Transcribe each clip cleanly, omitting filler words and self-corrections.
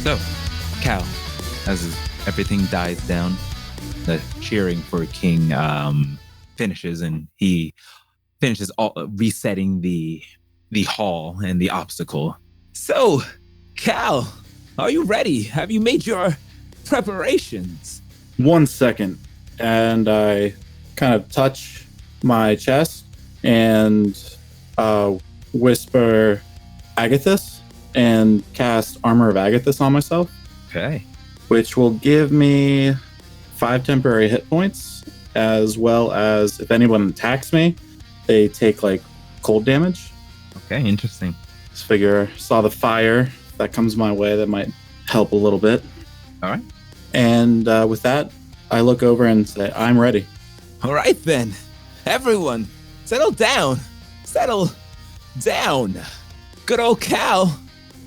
So, Cal, as everything dies down, the cheering for King finishes, and he finishes resetting the hall and the obstacle. So, Cal, are you ready? Have you made your preparations? 1 second, and I kind of touch my chest and whisper Agathis and cast Armor of Agathis on myself. Okay. Which will give me 5 temporary hit points, as well as if anyone attacks me, they take like cold damage. Okay, interesting. Just figure, saw the fire that comes my way, that might help a little bit. All right. And with that, I look over and say, I'm ready. All right, then. Everyone, settle down. Settle down. Good old Cal,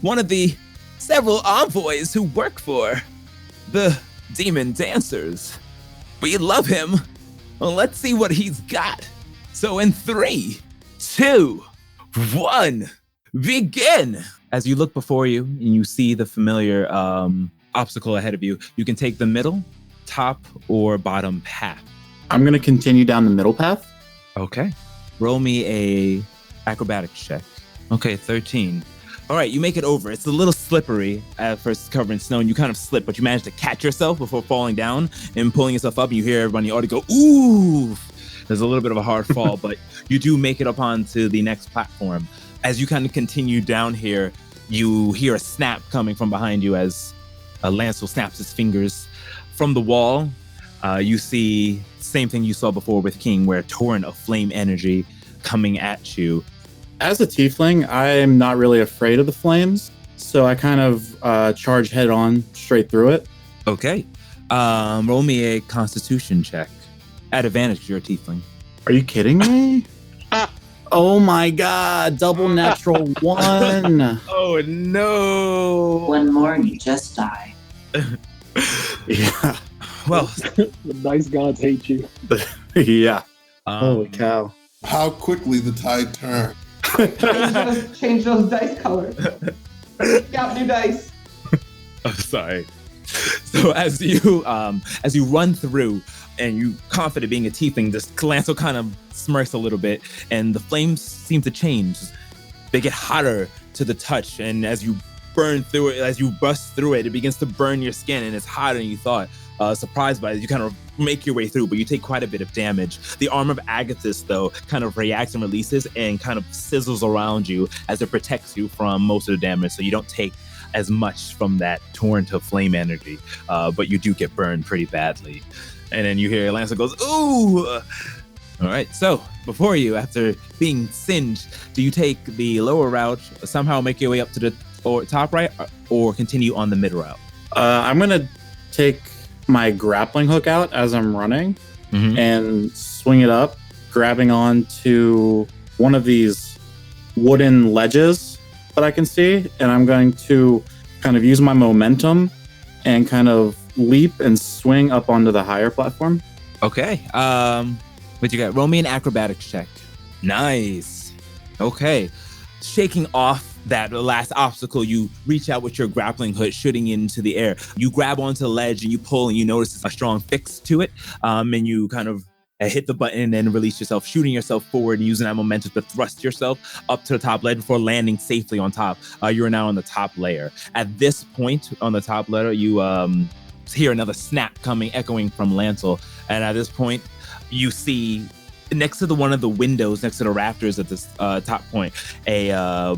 one of the several envoys who work for the Demon Dancers. We love him. Well, let's see what he's got. So in 3, 2, 1, begin. As you look before you and you see the familiar obstacle ahead of you, you can take the middle, top, or bottom path. I'm going to continue down the middle path. Okay. Roll me a acrobatics check. Okay, 13. All right, you make it over. It's a little slippery at first, covered in snow, and you kind of slip, but you manage to catch yourself before falling down and pulling yourself up, and you hear everybody in the audio go, ooh. There's a little bit of a hard fall, but you do make it up onto the next platform. As you kind of continue down here, you hear a snap coming from behind you as Lancel snaps his fingers. From the wall, you see the same thing you saw before with King, where a torrent of flame energy coming at you. As a tiefling, I'm not really afraid of the flames, so I kind of charge head on straight through it. Okay. Roll me a constitution check. At advantage, you're a tiefling. Are you kidding me? Oh my god, double natural 1. Oh no. One more and you just die. Yeah. Well, The nice gods hate you. Yeah. Holy cow. How quickly the tide turned. Change those dice colors. Got new dice. I'm sorry. So as you run through, and you confident being a tiefling, this Lancel kind of smirks a little bit, and the flames seem to change. They get hotter to the touch, and as you burn through it, as you bust through it, it begins to burn your skin, and it's hotter than you thought. Surprised by it, you kind of make your way through, but you take quite a bit of damage. The Armor of Agathis, though, kind of reacts and releases and kind of sizzles around you as it protects you from most of the damage, so you don't take as much from that torrent of flame energy, but you do get burned pretty badly. And then you hear Lancel goes, ooh! All right, so before you, after being singed, do you take the lower route, somehow make your way up to the top right, or continue on the mid route? I'm going to take my grappling hook out as I'm running and swing it up, grabbing onto one of these wooden ledges that I can see, and I'm going to kind of use my momentum and kind of leap and swing up onto the higher platform. Okay. What you got? Roll me an acrobatics check. Nice. Okay. Shaking off that last obstacle, you reach out with your grappling hook, shooting into the air. You grab onto the ledge and you pull, and you notice a strong fix to it. And you kind of hit the button and release yourself, shooting yourself forward and using that momentum to thrust yourself up to the top ledge before landing safely on top. You are now on the top layer. At this point on the top layer, you hear another snap coming, echoing from Lancel. And at this point, you see next to one of the windows, next to the rafters at this top point, a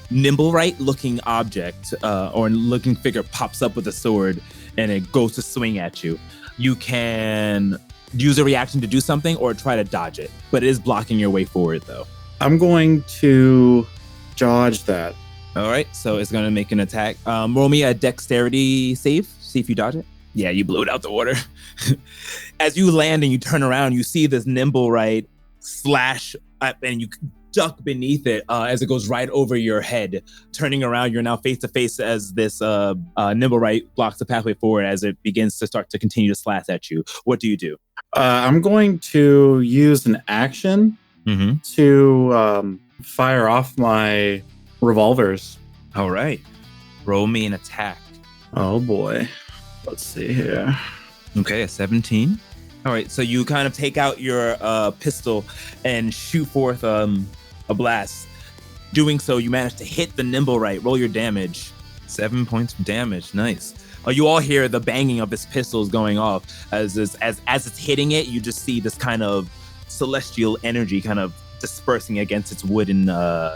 nimble-right looking object or looking figure pops up with a sword, and it goes to swing at you. You can use a reaction to do something or try to dodge it, but it is blocking your way forward though. I'm going to dodge that. All right, so it's going to make an attack. Roll me a dexterity save. See if you dodge it. Yeah, you blew it out the water. As you land and you turn around, you see this nimble right slash up, and you duck beneath it as it goes right over your head. Turning around, you're now face to face as this nimble right blocks the pathway forward as it begins to start to continue to slash at you. What do you do? I'm going to use an action to fire off my revolvers. All right. Roll me an attack. Oh boy. Let's see here. Okay, a 17. All right, so you kind of take out your pistol and shoot forth a blast. Doing so, you manage to hit the nimble right. Roll your damage. 7 points of damage. Nice. You all hear the banging of his pistols going off. As it's hitting it, you just see this kind of celestial energy kind of dispersing against its wooden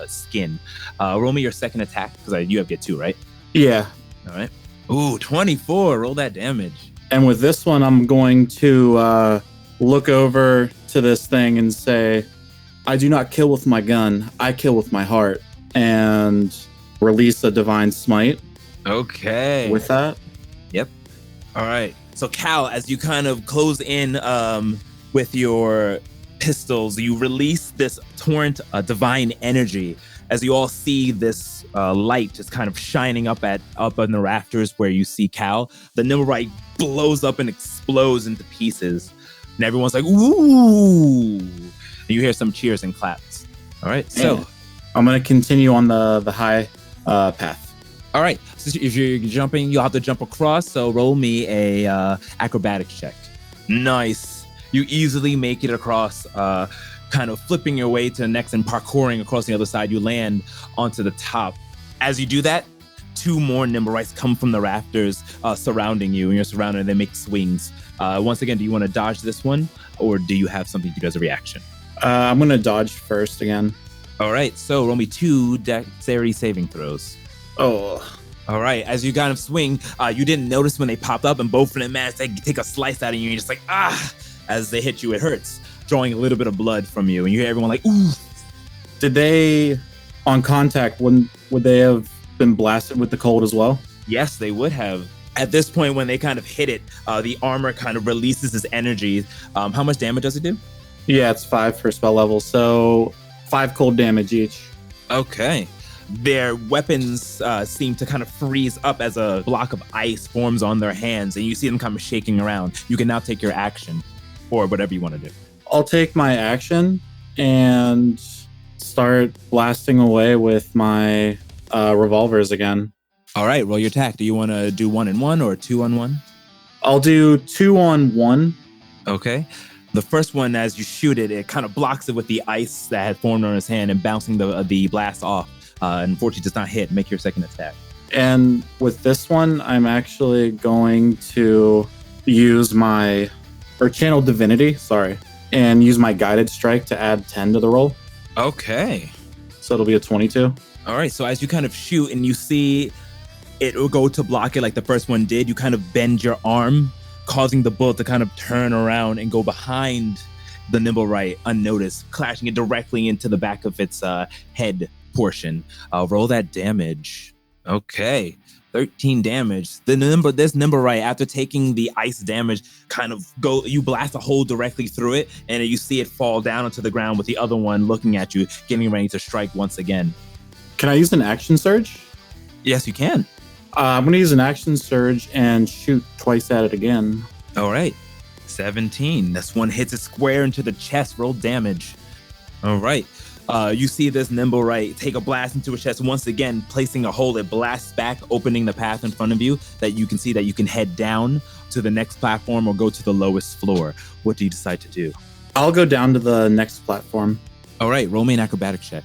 skin. Roll me your second attack, because you have get 2, right? Yeah. All right. Ooh, 24. Roll that damage. And with this one, I'm going to look over to this thing and say, I do not kill with my gun. I kill with my heart. And release a divine smite. Okay. With that. Yep. All right. So Cal, as you kind of close in with your pistols, you release this torrent of divine energy. As you all see this light just kind of shining up on the rafters where you see Cal, the Nimblewright blows up and explodes into pieces. And everyone's like, ooh. And you hear some cheers and claps. All right. So I'm going to continue on the high path. All right. So if you're jumping, you'll have to jump across. So roll me a acrobatics check. Nice. You easily make it across, kind of flipping your way to the next and parkouring across the other side. You land onto the top. As you do that, 2 more Nimblewrights come from the rafters surrounding you, and you're surrounded, and they make swings. Once again, do you want to dodge this one, or do you have something to do as a reaction? I'm going to dodge first again. All right. So roll me 2 dexterity saving throws. Oh. All right. As you kind of swing, you didn't notice when they popped up, and both of them managed to take a slice out of you. And you're just like, ah, as they hit you, it hurts, drawing a little bit of blood from you. And you hear everyone like, ooh. Did they, on contact, would they have been blasted with the cold as well? Yes, they would have. At this point, when they kind of hit it, the armor kind of releases its energy. How much damage does it do? Yeah, it's 5 for spell level. So 5 cold damage each. Okay. Their weapons seem to kind of freeze up as a block of ice forms on their hands, and you see them kind of shaking around. You can now take your action, or whatever you want to do. I'll take my action and start blasting away with my revolvers again. All right, roll your attack. Do you want to do 1-on-1 or 2-on-1? I'll do 2-on-1. Okay. The first one, as you shoot it, it kind of blocks it with the ice that had formed on his hand and bouncing the blast off. Unfortunately, does not hit. Make your second attack. And with this one, I'm actually going to use channel divinity, and use my guided strike to add 10 to the roll. Okay. So it'll be a 22. All right. So as you kind of shoot and you see it will go to block it like the first one did, you kind of bend your arm, causing the bullet to kind of turn around and go behind the Nimblewright unnoticed, clashing it directly into the back of its head portion. Roll that damage. Okay. 13 damage. This Nimblewright, after taking the ice damage, you blast a hole directly through it, and you see it fall down onto the ground with the other one looking at you, getting ready to strike once again. Can I use an action surge? Yes, you can. I'm going to use an action surge and shoot twice at it again. All right. 17. This one hits it square into the chest. Roll damage. All right. You see this Nimblewright take a blast into his chest once again, placing a hole. It blasts back, opening the path in front of you that you can see that you can head down to the next platform or go to the lowest floor. What do you decide to do? I'll go down to the next platform. All right. Roll me an acrobatic check.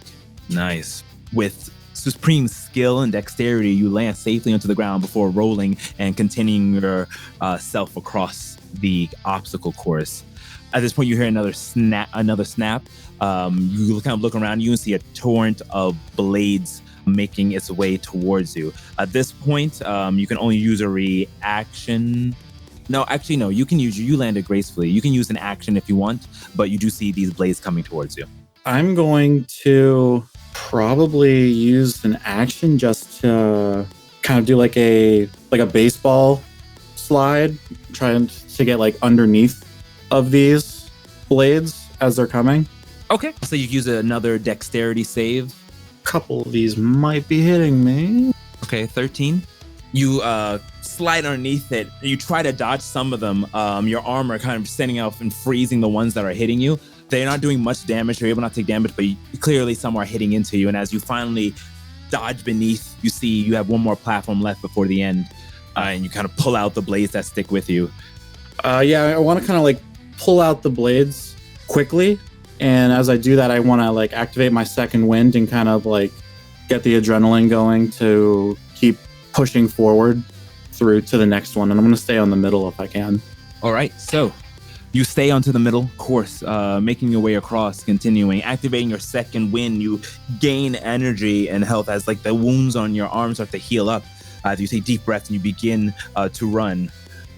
Nice. With supreme skill and dexterity, you land safely onto the ground before rolling and continuing your self across the obstacle course. At this point, you hear another snap. You kind of look around you and see a torrent of blades making its way towards you. At this point, you can only use a reaction. No, actually, no. You landed gracefully. You can use an action if you want, but you do see these blades coming towards you. I'm going to probably use an action just to kind of do like a baseball slide, trying to get like underneath of these blades as they're coming. Okay. So you use another dexterity save. A couple of these might be hitting me. Okay, 13. You slide underneath it. You try to dodge some of them. Your armor kind of standing out and freezing the ones that are hitting you. They're not doing much damage. You're able not to take damage, but clearly some are hitting into you. And as you finally dodge beneath, you see you have one more platform left before the end. And you kind of pull out the blades that stick with you. Yeah, I want to kind of like pull out the blades quickly. And as I do that, I want to like activate my second wind and kind of like get the adrenaline going to keep pushing forward through to the next one. And I'm going to stay on the middle if I can. All right, so you stay onto the middle course, making your way across, continuing, activating your second wind. You gain energy and health as like the wounds on your arms start to heal up. As you take deep breaths and you begin to run.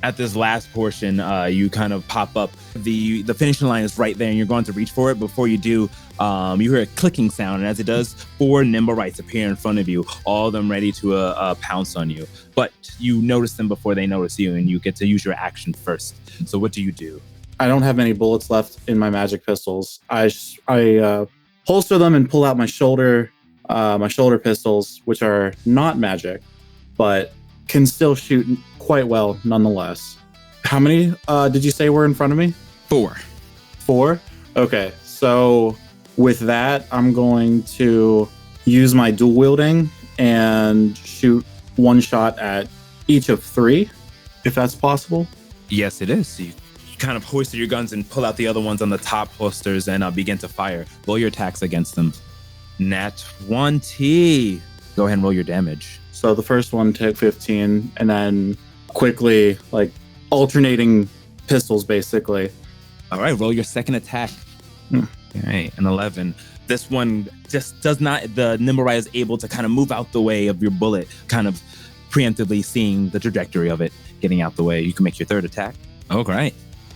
At this last portion, you kind of pop up. The finishing line is right there, and you're going to reach for it. Before you do, you hear a clicking sound, and as it does, 4 Nimblerites appear in front of you, all of them ready to pounce on you. But you notice them before they notice you, and you get to use your action first. So what do you do? I don't have any bullets left in my magic pistols. I holster them and pull out my shoulder pistols, which are not magic, but can still shoot quite well nonetheless. How many did you say were in front of me? 4. 4? Okay, so with that, I'm going to use my dual wielding and shoot one shot at each of 3, if that's possible. Yes, it is. So you kind of hoist your guns and pull out the other ones on the top holsters and begin to fire. Roll your attacks against them. Nat 20. Go ahead and roll your damage. So the first one took 15, and then quickly, like, alternating pistols, basically. All right, roll your second attack. All right, an 11. This one just does not, the Nimblewright is able to kind of move out the way of your bullet, kind of preemptively seeing the trajectory of it, getting out the way. You can make your third attack. Oh, great.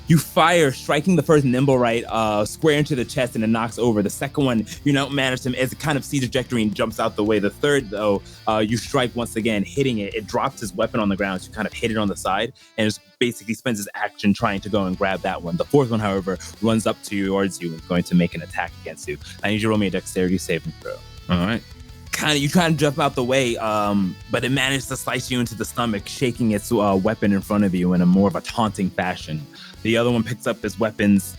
You fire, striking the first Nimblewright square into the chest, and it knocks over. The second one, you don't manage him as it kind of sees trajectory and jumps out the way. The third, though, you strike once again, hitting it. It drops his weapon on the ground, so you kind of hit it on the side, and just basically spends his action trying to go and grab that one. The fourth one, however, runs up towards you and is going to make an attack against you. I need you to roll me a dexterity saving throw. All right. You try to jump out the way, but it managed to slice you into the stomach, shaking its weapon in front of you in a more of a taunting fashion. The other one picks up his weapons,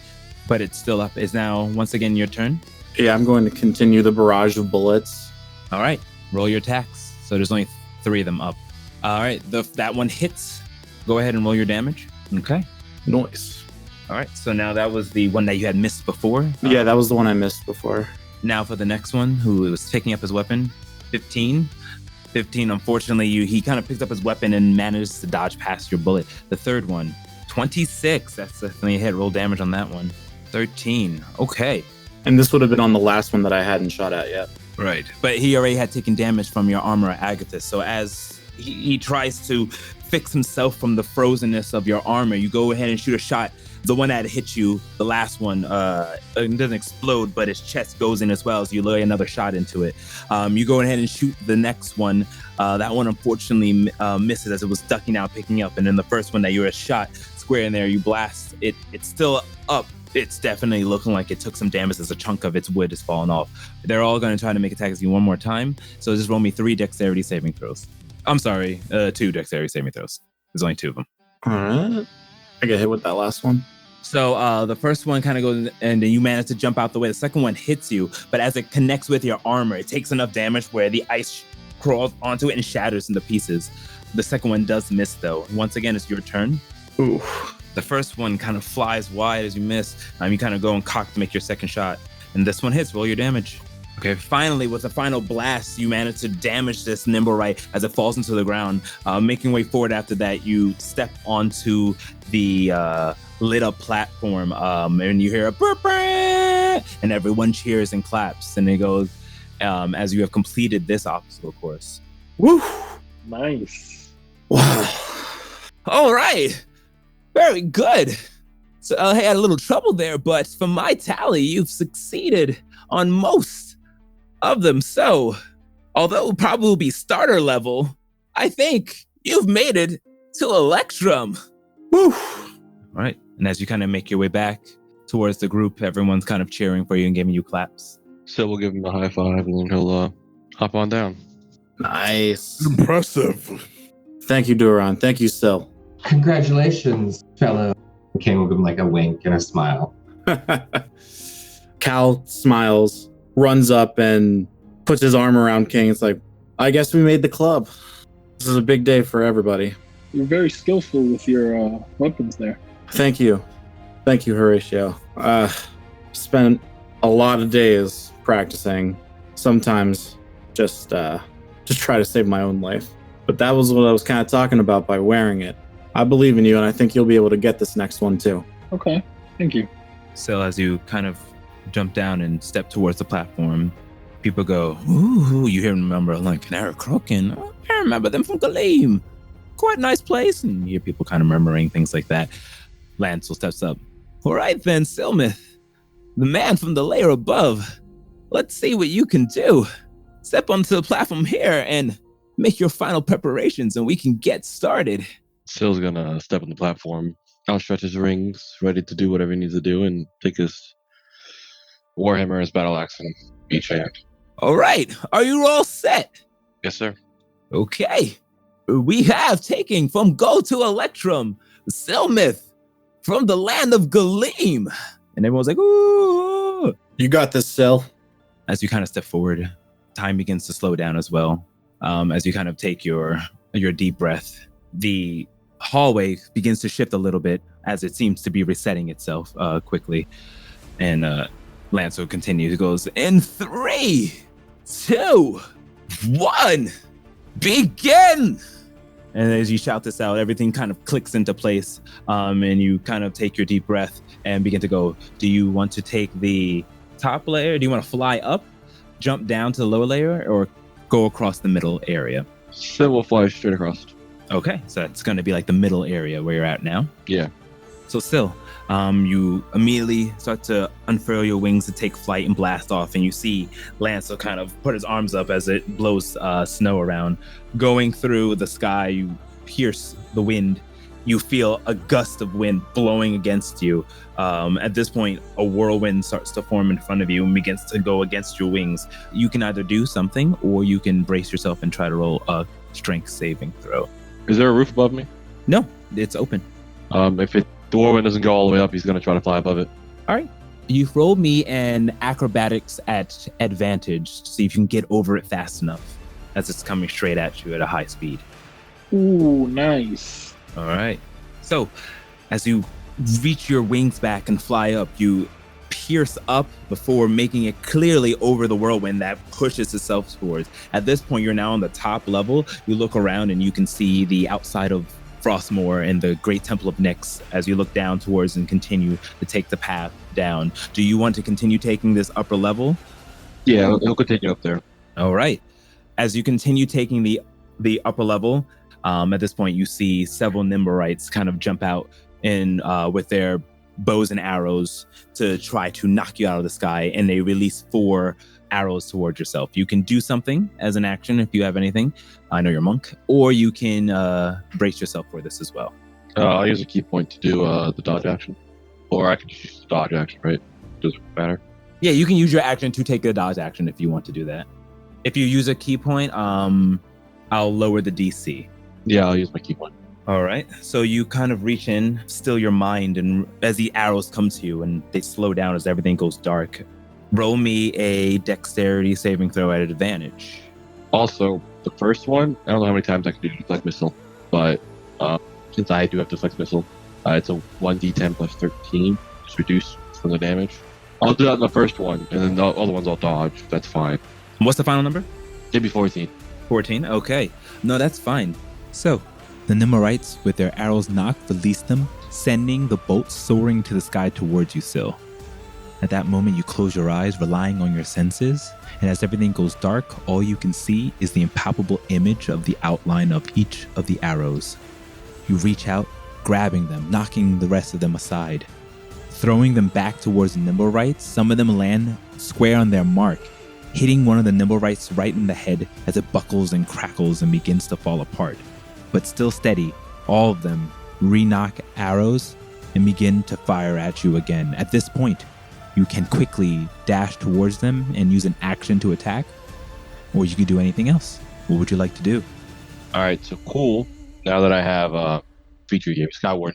but it's still up. It's now once again your turn. Yeah, I'm going to continue the barrage of bullets. All right, roll your attacks. So there's only 3 of them up. All right, that one hits. Go ahead and roll your damage. Okay. Nice. All right, so now that was the one that you had missed before. Yeah, that was the one I missed before. Now for the next one, who was picking up his weapon, 15. 15, unfortunately, he kind of picks up his weapon and manages to dodge past your bullet. The third one, 26. That's definitely a hit. Roll damage on that one. 13. Okay. And this would have been on the last one that I hadn't shot at yet. Right. But he already had taken damage from your armor, Agathis. So as he tries to fix himself from the frozenness of your armor, you go ahead and shoot a shot. The one that hit you, the last one, it doesn't explode, but his chest goes in as well, so you lay another shot into it. You go ahead and shoot the next one. That one unfortunately misses as it was ducking out, picking up. And then the first one that you were shot square in there, you blast it. It's still up. It's definitely looking like it took some damage as a chunk of its wood has fallen off. They're all going to try to make attacks you one more time. So just roll me 3 dexterity saving throws. I'm sorry, 2 dexterity saving throws. There's only 2 of them. All right. I get hit with that last one. So the first one kind of goes and then you manage to jump out the way. The second one hits you, but as it connects with your armor, it takes enough damage where the ice crawls onto it and shatters into pieces. The second one does miss though. Once again, it's your turn. Ooh. The first one kind of flies wide as you miss. You kind of go and cock to make your second shot. And this one hits. Roll your damage. Okay, finally, with the final blast, you manage to damage this Nimblewright as it falls into the ground. Making way forward after that, you step onto the lit up platform and you hear a burp, and everyone cheers and claps. And it goes as you have completed this obstacle course. Woo! Nice. Wow. All right. Very good. So I had a little trouble there, but from my tally, you've succeeded on most of them. So, although it probably will be starter level, I think you've made it to Electrum. Woo! All right. And as you kind of make your way back towards the group, everyone's kind of cheering for you and giving you claps. So we'll give him a high five and then he'll hop on down. Nice. Impressive. Thank you, Duran. Thank you, Sil. Congratulations, fellow. King will give him like a wink and a smile. Cal smiles, runs up and puts his arm around King. It's like, I guess we made the club. This is a big day for everybody. You're very skillful with your weapons there. Thank you, Horatio. Spent a lot of days practicing. Sometimes just try to save my own life. But that was what I was kind of talking about by wearing it. I believe in you, and I think you'll be able to get this next one too. Okay, thank you. So as you kind of jump down and step towards the platform, people go, ooh, you remember like Canary Crokin. Oh, I remember them from Galeem. Quite a nice place. And you hear people kind of murmuring things like that. Lancel steps up. All right then, Silmith, the man from the layer above. Let's see what you can do. Step onto the platform here and make your final preparations and we can get started. Sil's gonna step on the platform, outstretch his rings, ready to do whatever he needs to do, and take his warhammer, his battle axe in each hand. All right. Are you all set? Yes, sir. Okay. We have taken from Go to Electrum, Silmith, from the land of Galeem. And everyone's like, ooh. You got this, Sil. As you kind of step forward, time begins to slow down as well. As you kind of take your deep breath, the hallway begins to shift a little bit as it seems to be resetting itself quickly. And Lancel continues. He goes, in 3, 2, 1, begin! And as you shout this out, everything kind of clicks into place. And you kind of take your deep breath and begin to go. Do you want to take the top layer? Do you want to fly up, jump down to the lower layer, or go across the middle area? Sil will fly straight across. Okay, so it's going to be like the middle area where you're at now. Yeah. So still, you immediately start to unfurl your wings to take flight and blast off, and you see Lancel kind of put his arms up as it blows snow around. Going through the sky, you pierce the wind. You feel a gust of wind blowing against you. At this point, a whirlwind starts to form in front of you and begins to go against your wings. You can either do something, or you can brace yourself and try to roll a strength saving throw. Is there a roof above me? No, it's open. If the whirlwind doesn't go all the way up, he's going to try to fly above it. All right. You roll me an acrobatics at advantage to see if you can get over it fast enough as it's coming straight at you at a high speed. Ooh, nice. All right. So as you reach your wings back and fly up, you pierce up before making it clearly over the whirlwind that pushes itself towards. At this point, you're now on the top level. You look around and you can see the outside of Frostmoor and the Great Temple of Nyx as you look down towards and continue to take the path down. Do you want to continue taking this upper level? Yeah, he'll continue up there. All right. As you continue taking the upper level, at this point, you see several Nimberites kind of jump out in with their bows and arrows to try to knock you out of the sky, and they release 4 arrows towards yourself. You can do something as an action if you have anything. I know you're a monk, or you can brace yourself for this as well. I'll use a key point to do the dodge action. Or I can just use the dodge action, right? Doesn't matter. Yeah, you can use your action to take the dodge action if you want to do that. If you use a key point, I'll lower the DC. Yeah, I'll use my key point. All right. So you kind of reach in, still your mind, and as the arrows come to you and they slow down as everything goes dark, roll me a dexterity saving throw at advantage. Also, the first one, I don't know how many times I can do deflect missile, but since I do have deflect missile, it's a 1d10 plus 13, just reduced from the damage. I'll do that in the first one, and then the other ones I'll dodge. That's fine. What's the final number? Maybe 14. 14? Okay. No, that's fine. So, the Nimberites, with their arrows knocked, release them, sending the bolts soaring to the sky towards you, Sil. At that moment, you close your eyes, relying on your senses, and as everything goes dark, all you can see is the impalpable image of the outline of each of the arrows. You reach out, grabbing them, knocking the rest of them aside. Throwing them back towards the Nimberites, some of them land square on their mark, hitting one of the Nimberites right in the head as it buckles and crackles and begins to fall apart. But still steady, all of them re-knock arrows and begin to fire at you again. At this point, you can quickly dash towards them and use an action to attack, or you could do anything else. What would you like to do? All right, so cool. Now that I have a feature game, Skyward,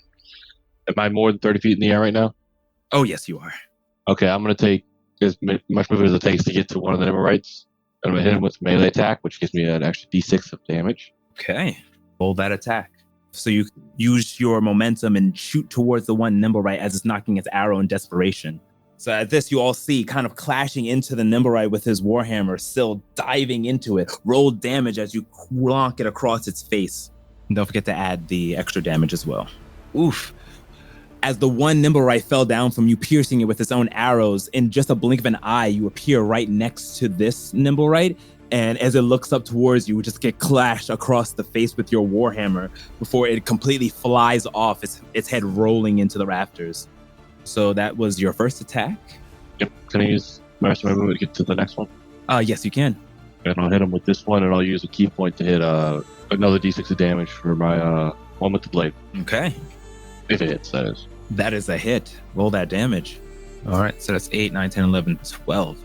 am I more than 30 feet in the air right now? Oh, yes, you are. Okay, I'm going to take as much movement as it takes to get to one of the Nimberites. I'm going to hit him with melee attack, which gives me an extra d6 of damage. Okay. Roll that attack. So you use your momentum and shoot towards the one Nimblewright as it's knocking its arrow in desperation. So at this, you all see kind of clashing into the Nimblewright with his Warhammer, still diving into it. Roll damage as you clonk it across its face. And don't forget to add the extra damage as well. Oof. As the one Nimblewright fell down from you piercing it with its own arrows, in just a blink of an eye, you appear right next to this Nimblewright. And as it looks up towards you, just get clashed across the face with your Warhammer before it completely flies off, its head rolling into the rafters. So that was your first attack. Yep. Can I use my rest of my movement to get to the next one? Yes, you can. And I'll hit him with this one, and I'll use a key point to hit another d6 of damage for my one with the blade. Okay. If it hits, that is. That is a hit. Roll that damage. All right, so that's 8, 9, 10, 11, 12.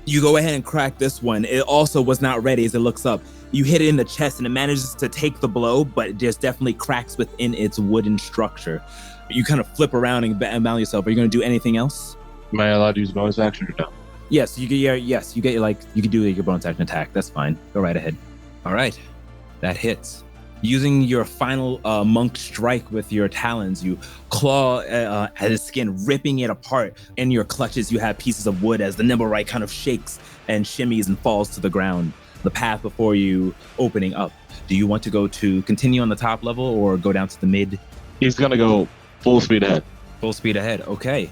You go ahead and crack this one. It also was not ready as it looks up. You hit it in the chest and it manages to take the blow, but there's definitely cracks within its wooden structure. You kind of flip around and balance yourself. Are you going to do anything else? Am I allowed to use bonus action or no? Yes, you can do your bonus action attack. That's fine. Go right ahead. All right, that hits. Using your final monk strike with your talons, you claw at his skin, ripping it apart. In your clutches, you have pieces of wood as the Nimblewright kind of shakes and shimmies and falls to the ground. The path before you opening up. Do you want to continue on the top level or go down to the mid? He's going to go full speed ahead. Full speed ahead. Okay.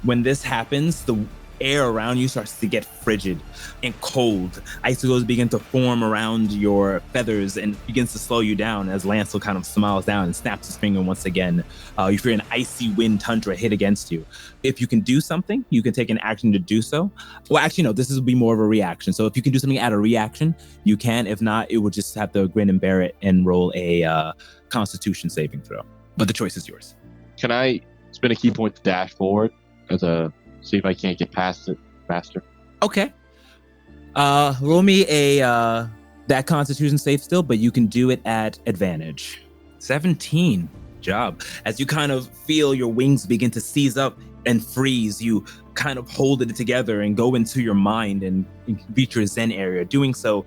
When this happens, the air around you starts to get frigid and cold. Icicles begin to form around your feathers and begins to slow you down as Lancel kind of smiles down and snaps his finger once again. You feel an icy wind tundra hit against you. If you can do something, you can take an action to do so. Well, actually, no, this will be more of a reaction. So if you can do something at a reaction, you can. If not, it will just have to grin and bear it and roll a Constitution saving throw. But the choice is yours. Can I spin a key point to dash forward as a see if I can't get past it faster? Okay. Roll me that Constitution save still, but you can do it at advantage. 17. Job. As you kind of feel your wings begin to seize up and freeze, you kind of hold it together and go into your mind and reach your Zen area. Doing so,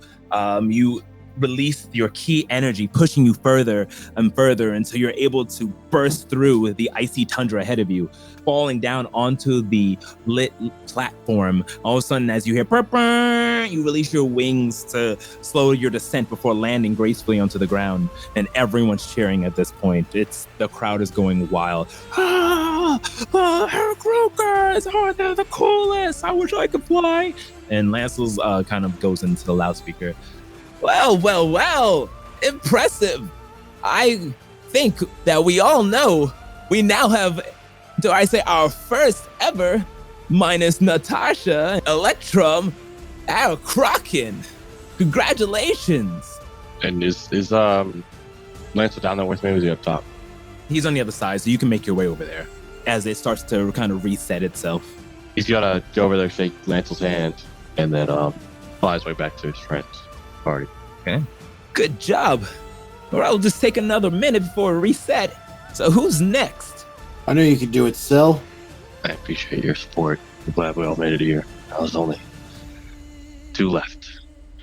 you release your key energy, pushing you further and further until you're able to burst through the icy tundra ahead of you, falling down onto the lit platform. All of a sudden, as you hear "Purr," you release your wings to slow your descent before landing gracefully onto the ground. And everyone's cheering at this point. The crowd is going wild. Herr Croakers! Oh, they're the coolest! I wish I could fly! And Lancel's kind of goes into the loudspeaker. Well, impressive. I think that we all know we now have, do I say, our first ever, minus Natasha, Electrum, our Kraken. Congratulations. And is Lancel down there with me, or is he up top? He's on the other side, so you can make your way over there as it starts to kind of reset itself. He's gonna go over there, shake Lancel's hand, and then fly his way back to his friends. Party. Okay. Good job. Or I'll just take another minute before a reset. So who's next? I knew you could do it, Sil. I appreciate your support. I'm glad we all made it here. I was only 2 left.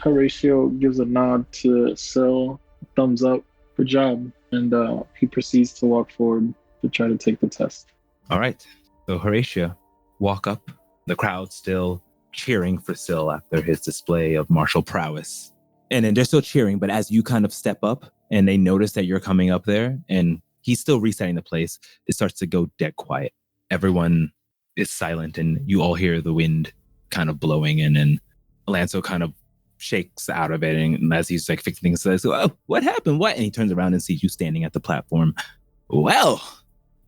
Horatio gives a nod to Sil, thumbs up, good job, and he proceeds to walk forward to try to take the test. All right. So Horatio, walk up. The crowd still cheering for Sil after his display of martial prowess. And then they're still cheering, but as you kind of step up and they notice that you're coming up there and he's still resetting the place, it starts to go dead quiet. Everyone is silent and you all hear the wind kind of blowing in, and Lancel kind of shakes out of it. And as he's like fixing things, says, "Oh, what happened? What?" And he turns around and sees you standing at the platform. Well,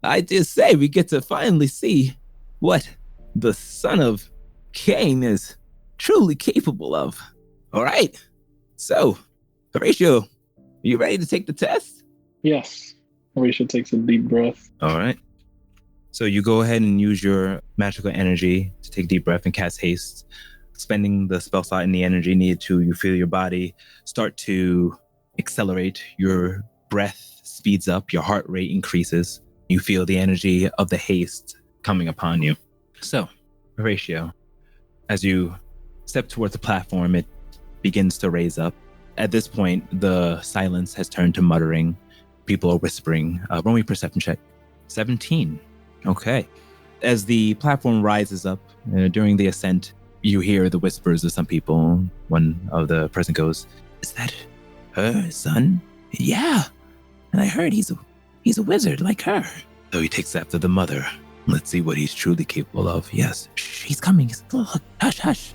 I just say we get to finally see what the son of Cain is truly capable of. All right. So, Horatio, are you ready to take the test? Yes. Horatio takes a deep breath. All right. So you go ahead and use your magical energy to take a deep breath and cast haste, spending the spell slot and the energy needed to. You feel your body start to accelerate. Your breath speeds up. Your heart rate increases. You feel the energy of the haste coming upon you. So, Horatio, as you step towards the platform, it begins to raise up. At this point, the silence has turned to muttering. People are whispering. Roll me perception check. 17. Okay. As the platform rises up during the ascent, you hear the whispers of some people. One of the person goes, "Is that her son?" "Yeah. And I heard he's a wizard like her." So he takes after the mother. Let's see what he's truly capable of. Yes. Shh, he's coming. Look, hush, hush.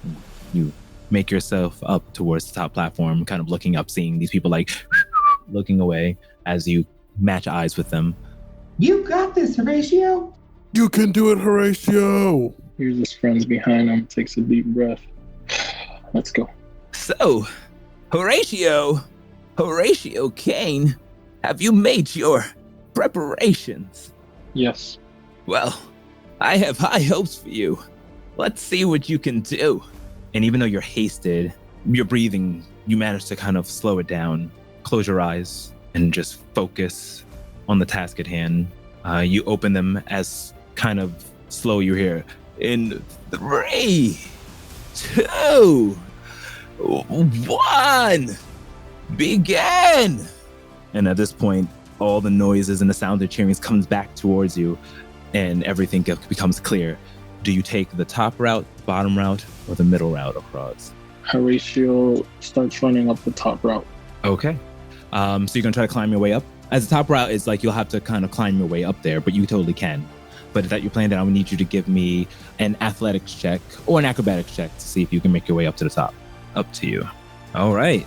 You make yourself up towards the top platform, kind of looking up, seeing these people like looking away as you match eyes with them. You got this, Horatio. You can do it, Horatio. Here's his friends behind him, takes a deep breath. Let's go. So, Horatio Kane, have you made your preparations? Yes. Well, I have high hopes for you. Let's see what you can do. And even though you're hasted, your breathing, you manage to kind of slow it down. Close your eyes and just focus on the task at hand. You open them as kind of slow you hear. In 3, 2, 1, begin! And at this point, all the noises and the sound of cheering comes back towards you, and everything becomes clear. Do you take the top route, bottom route, or the middle route across? Horatio starts running up the top route. Okay. So you're gonna try to climb your way up? As the top route is like, you'll have to kind of climb your way up there, but you totally can. But if that you're planning that, I would need you to give me an athletics check or an acrobatics check to see if you can make your way up to the top. Up to you. All right.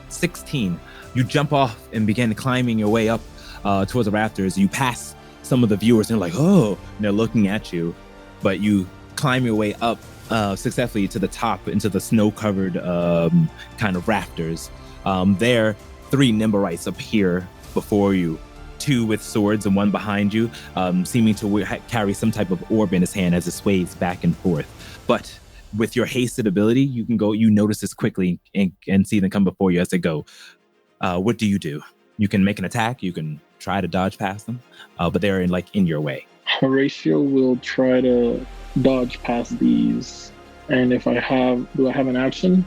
16. You jump off and begin climbing your way up towards the rafters. You pass some of the viewers and they're like, oh, and they're looking at you. But you climb your way up successfully to the top into the snow-covered kind of rafters. There, 3 Nimberites appear before you. 2 with swords and 1 behind you, seeming to carry some type of orb in his hand as it sways back and forth. But with your hasted ability, you can go, you notice this quickly and see them come before you as they go. What do? You can make an attack, you can try to dodge past them, but they're in your way. Horatio will try to dodge past these. And do I have an action?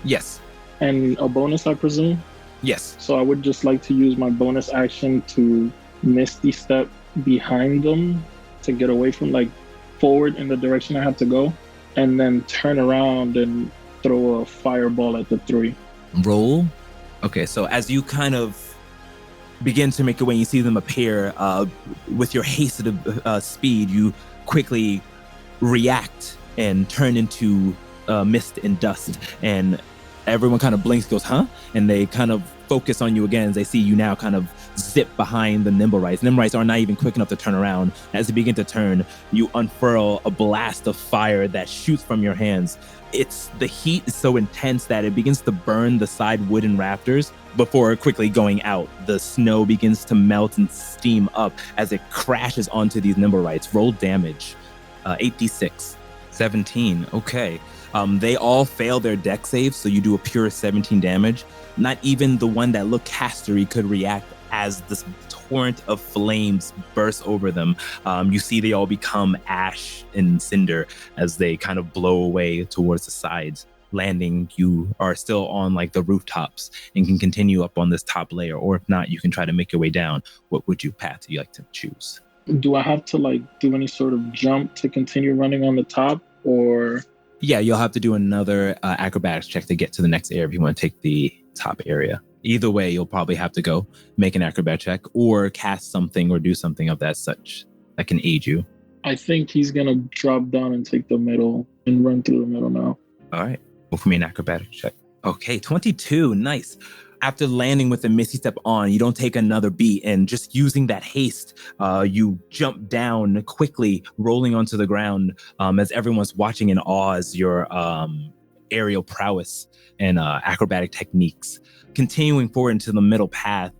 Yes. And a bonus, I presume? Yes. So I would just like to use my bonus action to misty step behind them to get away from, forward in the direction I have to go, and then turn around and throw a fireball at the 3. Roll. Okay, so as you kind of begin to make your way, you see them appear with your hasted speed, you quickly react and turn into mist and dust, and everyone kind of blinks, goes, huh? And they kind of focus on you again as they see you now kind of zip behind the Nimberites. Nimberites are not even quick enough to turn around. As they begin to turn, you unfurl a blast of fire that shoots from your hands. The heat is so intense that it begins to burn the side wooden rafters before quickly going out. The snow begins to melt and steam up as it crashes onto these Nimberites. Roll damage. 8d6. 17. Okay. They all fail their dex saves, so you do a pure 17 damage. Not even the one that looked castery could react as this torrent of flames bursts over them. You see they all become ash and cinder as they kind of blow away towards the sides. Landing, you are still on the rooftops and can continue up on this top layer, or if not, you can try to make your way down. What path do you like to choose? Do I have to do any sort of jump to continue running on the top, or? Yeah, you'll have to do another acrobatics check to get to the next area if you want to take the top area. Either way, you'll probably have to go make an acrobat check or cast something or do something of that such that can aid you. I think he's going to drop down and take the middle and run through the middle now. All right. Roll for me an acrobatic check. Okay, 22. Nice. After landing with a misty step on, you don't take another beat, and just using that haste, you jump down quickly, rolling onto the ground as everyone's watching in awe as your aerial prowess and acrobatic techniques. Continuing forward into the middle path,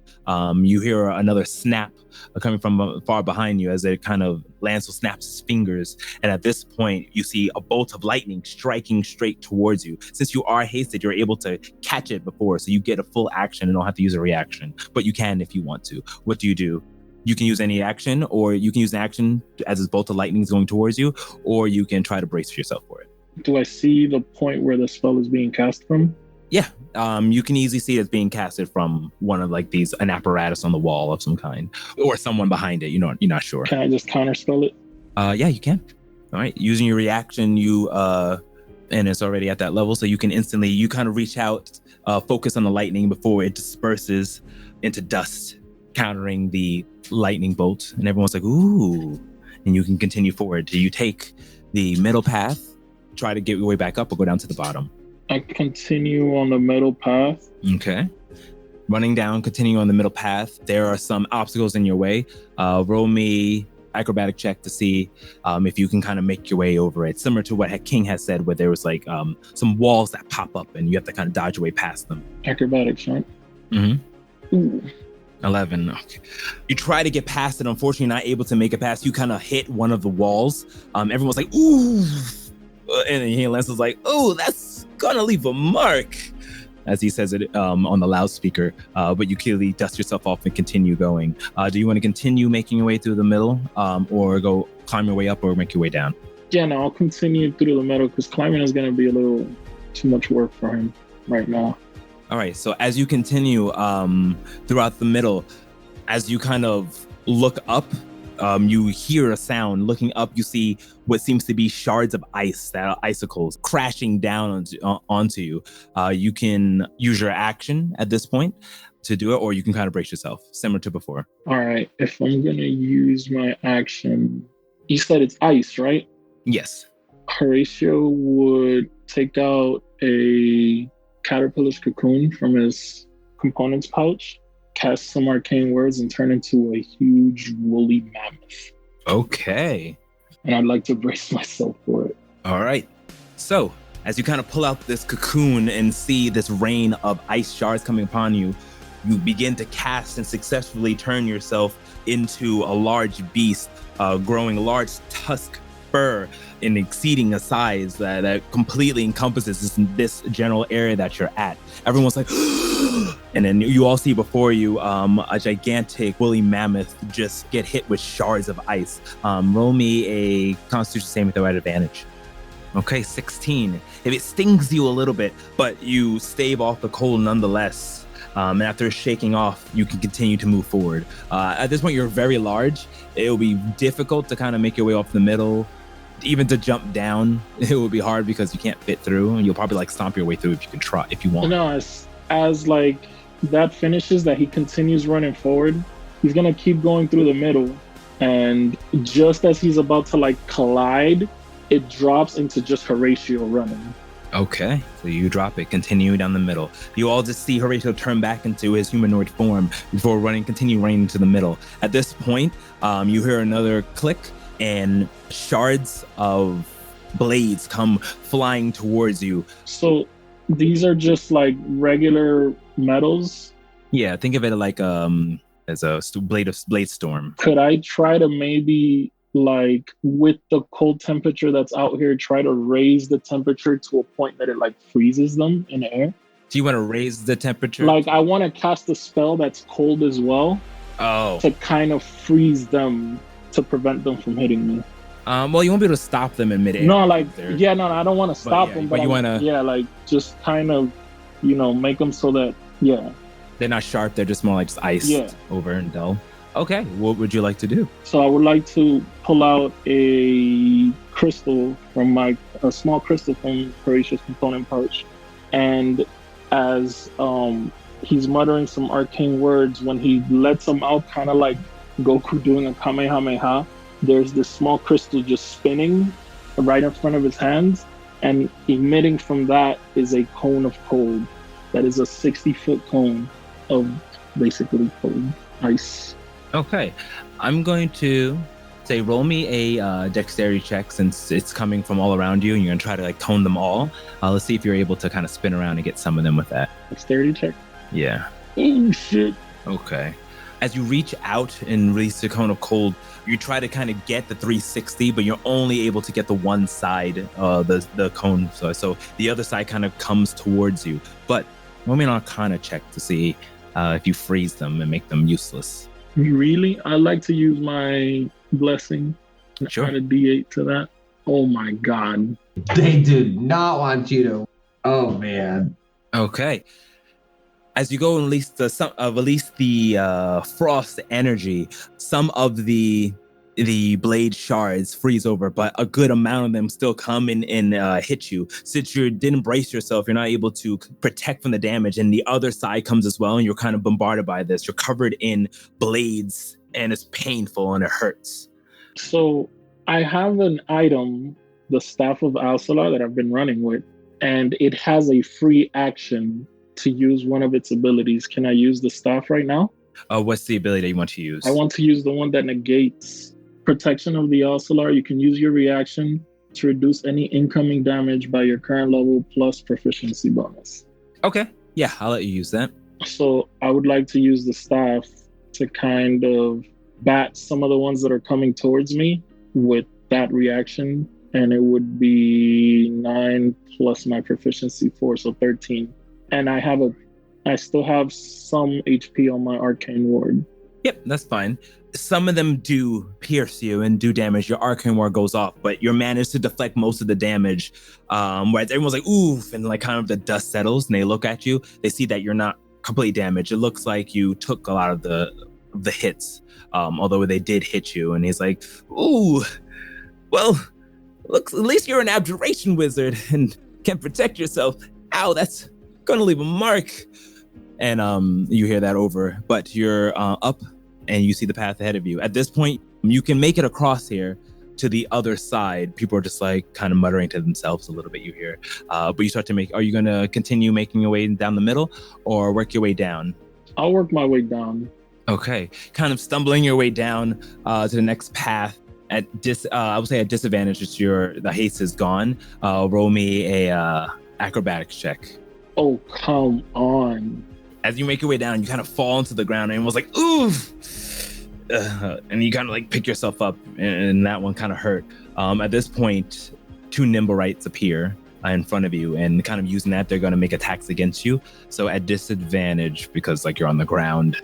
you hear another snap coming from far behind you as it kind of lands, snaps his fingers. And at this point, you see a bolt of lightning striking straight towards you. Since you are hasted, you're able to catch it before, so you get a full action and don't have to use a reaction. But you can if you want to. What do? You can use any action, or you can use an action as this bolt of lightning is going towards you, or you can try to brace yourself for it. Do I see the point where the spell is being cast from? Yeah. You can easily see it's being casted from one of like an apparatus on the wall of some kind, or someone behind it. You're not sure. Can I just counterspell it? Yeah, you can. All right. Using your reaction, and it's already at that level, so you can instantly, you kind of reach out, focus on the lightning before it disperses into dust, countering the lightning bolt, and everyone's like, ooh, and you can continue forward. Do you take the middle path, try to get your way back up, or go down to the bottom? I continue on the middle path. Okay. Running down, continue on the middle path. There are some obstacles in your way. Roll me acrobatic check to see if you can kind of make your way over it. Similar to what King has said, where there was like some walls that pop up and you have to kind of dodge your way past them. Acrobatics, right? Mm-hmm. Ooh. 11. Okay. You try to get past it. Unfortunately, not able to make it past. You kind of hit one of the walls. Everyone's like, ooh. And Lancel's like, oh, that's gonna leave a mark, as he says it on the loudspeaker. But you clearly dust yourself off and continue going. Do you want to continue making your way through the middle, or go climb your way up, or make your way down? Yeah, no, I'll continue through the middle because climbing is going to be a little too much work for him right now. All right, so as you continue throughout the middle, as you kind of look up, you hear a sound. Looking up, you see what seems to be shards of ice, that are icicles, crashing down onto you. You can use your action at this point to do it, or you can kind of brace yourself, similar to before. All right, if I'm going to use my action, you said it's ice, right? Yes. Horatio would take out a caterpillar's cocoon from his components pouch, cast some arcane words, and turn into a huge woolly mammoth. Okay. And I'd like to brace myself for it. All right. So as you kind of pull out this cocoon and see this rain of ice shards coming upon you, you begin to cast and successfully turn yourself into a large beast, growing large tusk fur and exceeding a size that completely encompasses this general area that you're at. Everyone's like, and then you all see before you a gigantic woolly mammoth just get hit with shards of ice. Roll me a Constitution saving throw at advantage. Okay, 16. If it stings you a little bit, but you stave off the cold nonetheless. And after shaking off, you can continue to move forward. At this point, you're very large. It will be difficult to kind of make your way off the middle. Even to jump down, it will be hard because you can't fit through, and you'll probably like stomp your way through if you can try, if you want. No, as like that finishes, that he continues running forward, he's gonna keep going through the middle, and just as he's about to like collide, it drops into just Horatio running. Okay, so you drop it, continue down the middle. You all just see Horatio turn back into his humanoid form before continue running into the middle. At this point, you hear another click, and shards of blades come flying towards you. So these are just like regular metals? Yeah, think of it like as a blade storm. Could I try to maybe, like, with the cold temperature that's out here, try to raise the temperature to a point that it like freezes them in the air? Do you want to raise the temperature? Like, I want to cast a spell that's cold as well. Oh. To kind of freeze them, to prevent them from hitting me. Well, you won't be able to stop them in midair. No, like, yeah, no, I don't want to stop them. But you want to... Yeah, like, just kind of, make them so that, yeah. They're not sharp, they're just more like just iced over and dull. Okay, what would you like to do? So I would like to pull out a crystal from a small crystal from Horatius component pouch. And as he's muttering some arcane words, when he lets them out, kind of like Goku doing a Kamehameha, there's this small crystal just spinning right in front of his hands, and emitting from that is a cone of cold. That is a 60-foot cone of basically cold ice. Okay, I'm going to say roll me a dexterity check, since it's coming from all around you and you're going to try to like cone them all. Let's see if you're able to kind of spin around and get some of them with that. Dexterity check? Yeah. Oh, shit. Okay. As you reach out and release the cone of cold, you try to kind of get the 360, but you're only able to get the one side, the cone. So the other side kind of comes towards you. But roll me an Arcana check to see if you freeze them and make them useless. Really? I like to use my blessing. Sure. Add a D8 to that. Oh my god. They do not want you to. Oh man. Okay. As you go and release the frost energy, some of the blade shards freeze over, but a good amount of them still come in and hit you. Since you didn't brace yourself, you're not able to protect from the damage, and the other side comes as well, and you're kind of bombarded by this. You're covered in blades, and it's painful and it hurts. So I have an item, the Staff of Alcala, that I've been running with, and it has a free action to use one of its abilities. Can I use the staff right now? What's the ability you want to use? I want to use the one that negates protection of the Alcalar. You can use your reaction to reduce any incoming damage by your current level plus proficiency bonus. Okay. Yeah, I'll let you use that. So I would like to use the staff to kind of bat some of the ones that are coming towards me with that reaction. And it would be 9 plus my proficiency 4, so 13. And I still have some HP on my arcane ward. Yep, that's fine. Some of them do pierce you and do damage. Your arcane ward goes off, but you're managed to deflect most of the damage. Whereas everyone's like, oof, and like kind of the dust settles and they look at you. They see that you're not completely damaged. It looks like you took a lot of the hits, although they did hit you. And he's like, ooh, well, looks, at least you're an abjuration wizard and can protect yourself. Ow, that's gonna leave a mark. And you hear that over, but you're up and you see the path ahead of you. At this point, you can make it across here to the other side. People are just like kind of muttering to themselves a little bit, you hear. But you start to are you gonna continue making your way down the middle or work your way down? I'll work my way down. Okay, kind of stumbling your way down to the next path. I would say at disadvantage, the haste is gone. Roll me a acrobatics check. Oh, come on. As you make your way down, you kind of fall into the ground and it was like, oof. And you kind of like pick yourself up and that one kind of hurt. At this point, 2 Nimblerites appear in front of you and kind of using that, they're going to make attacks against you. So at disadvantage, because like you're on the ground,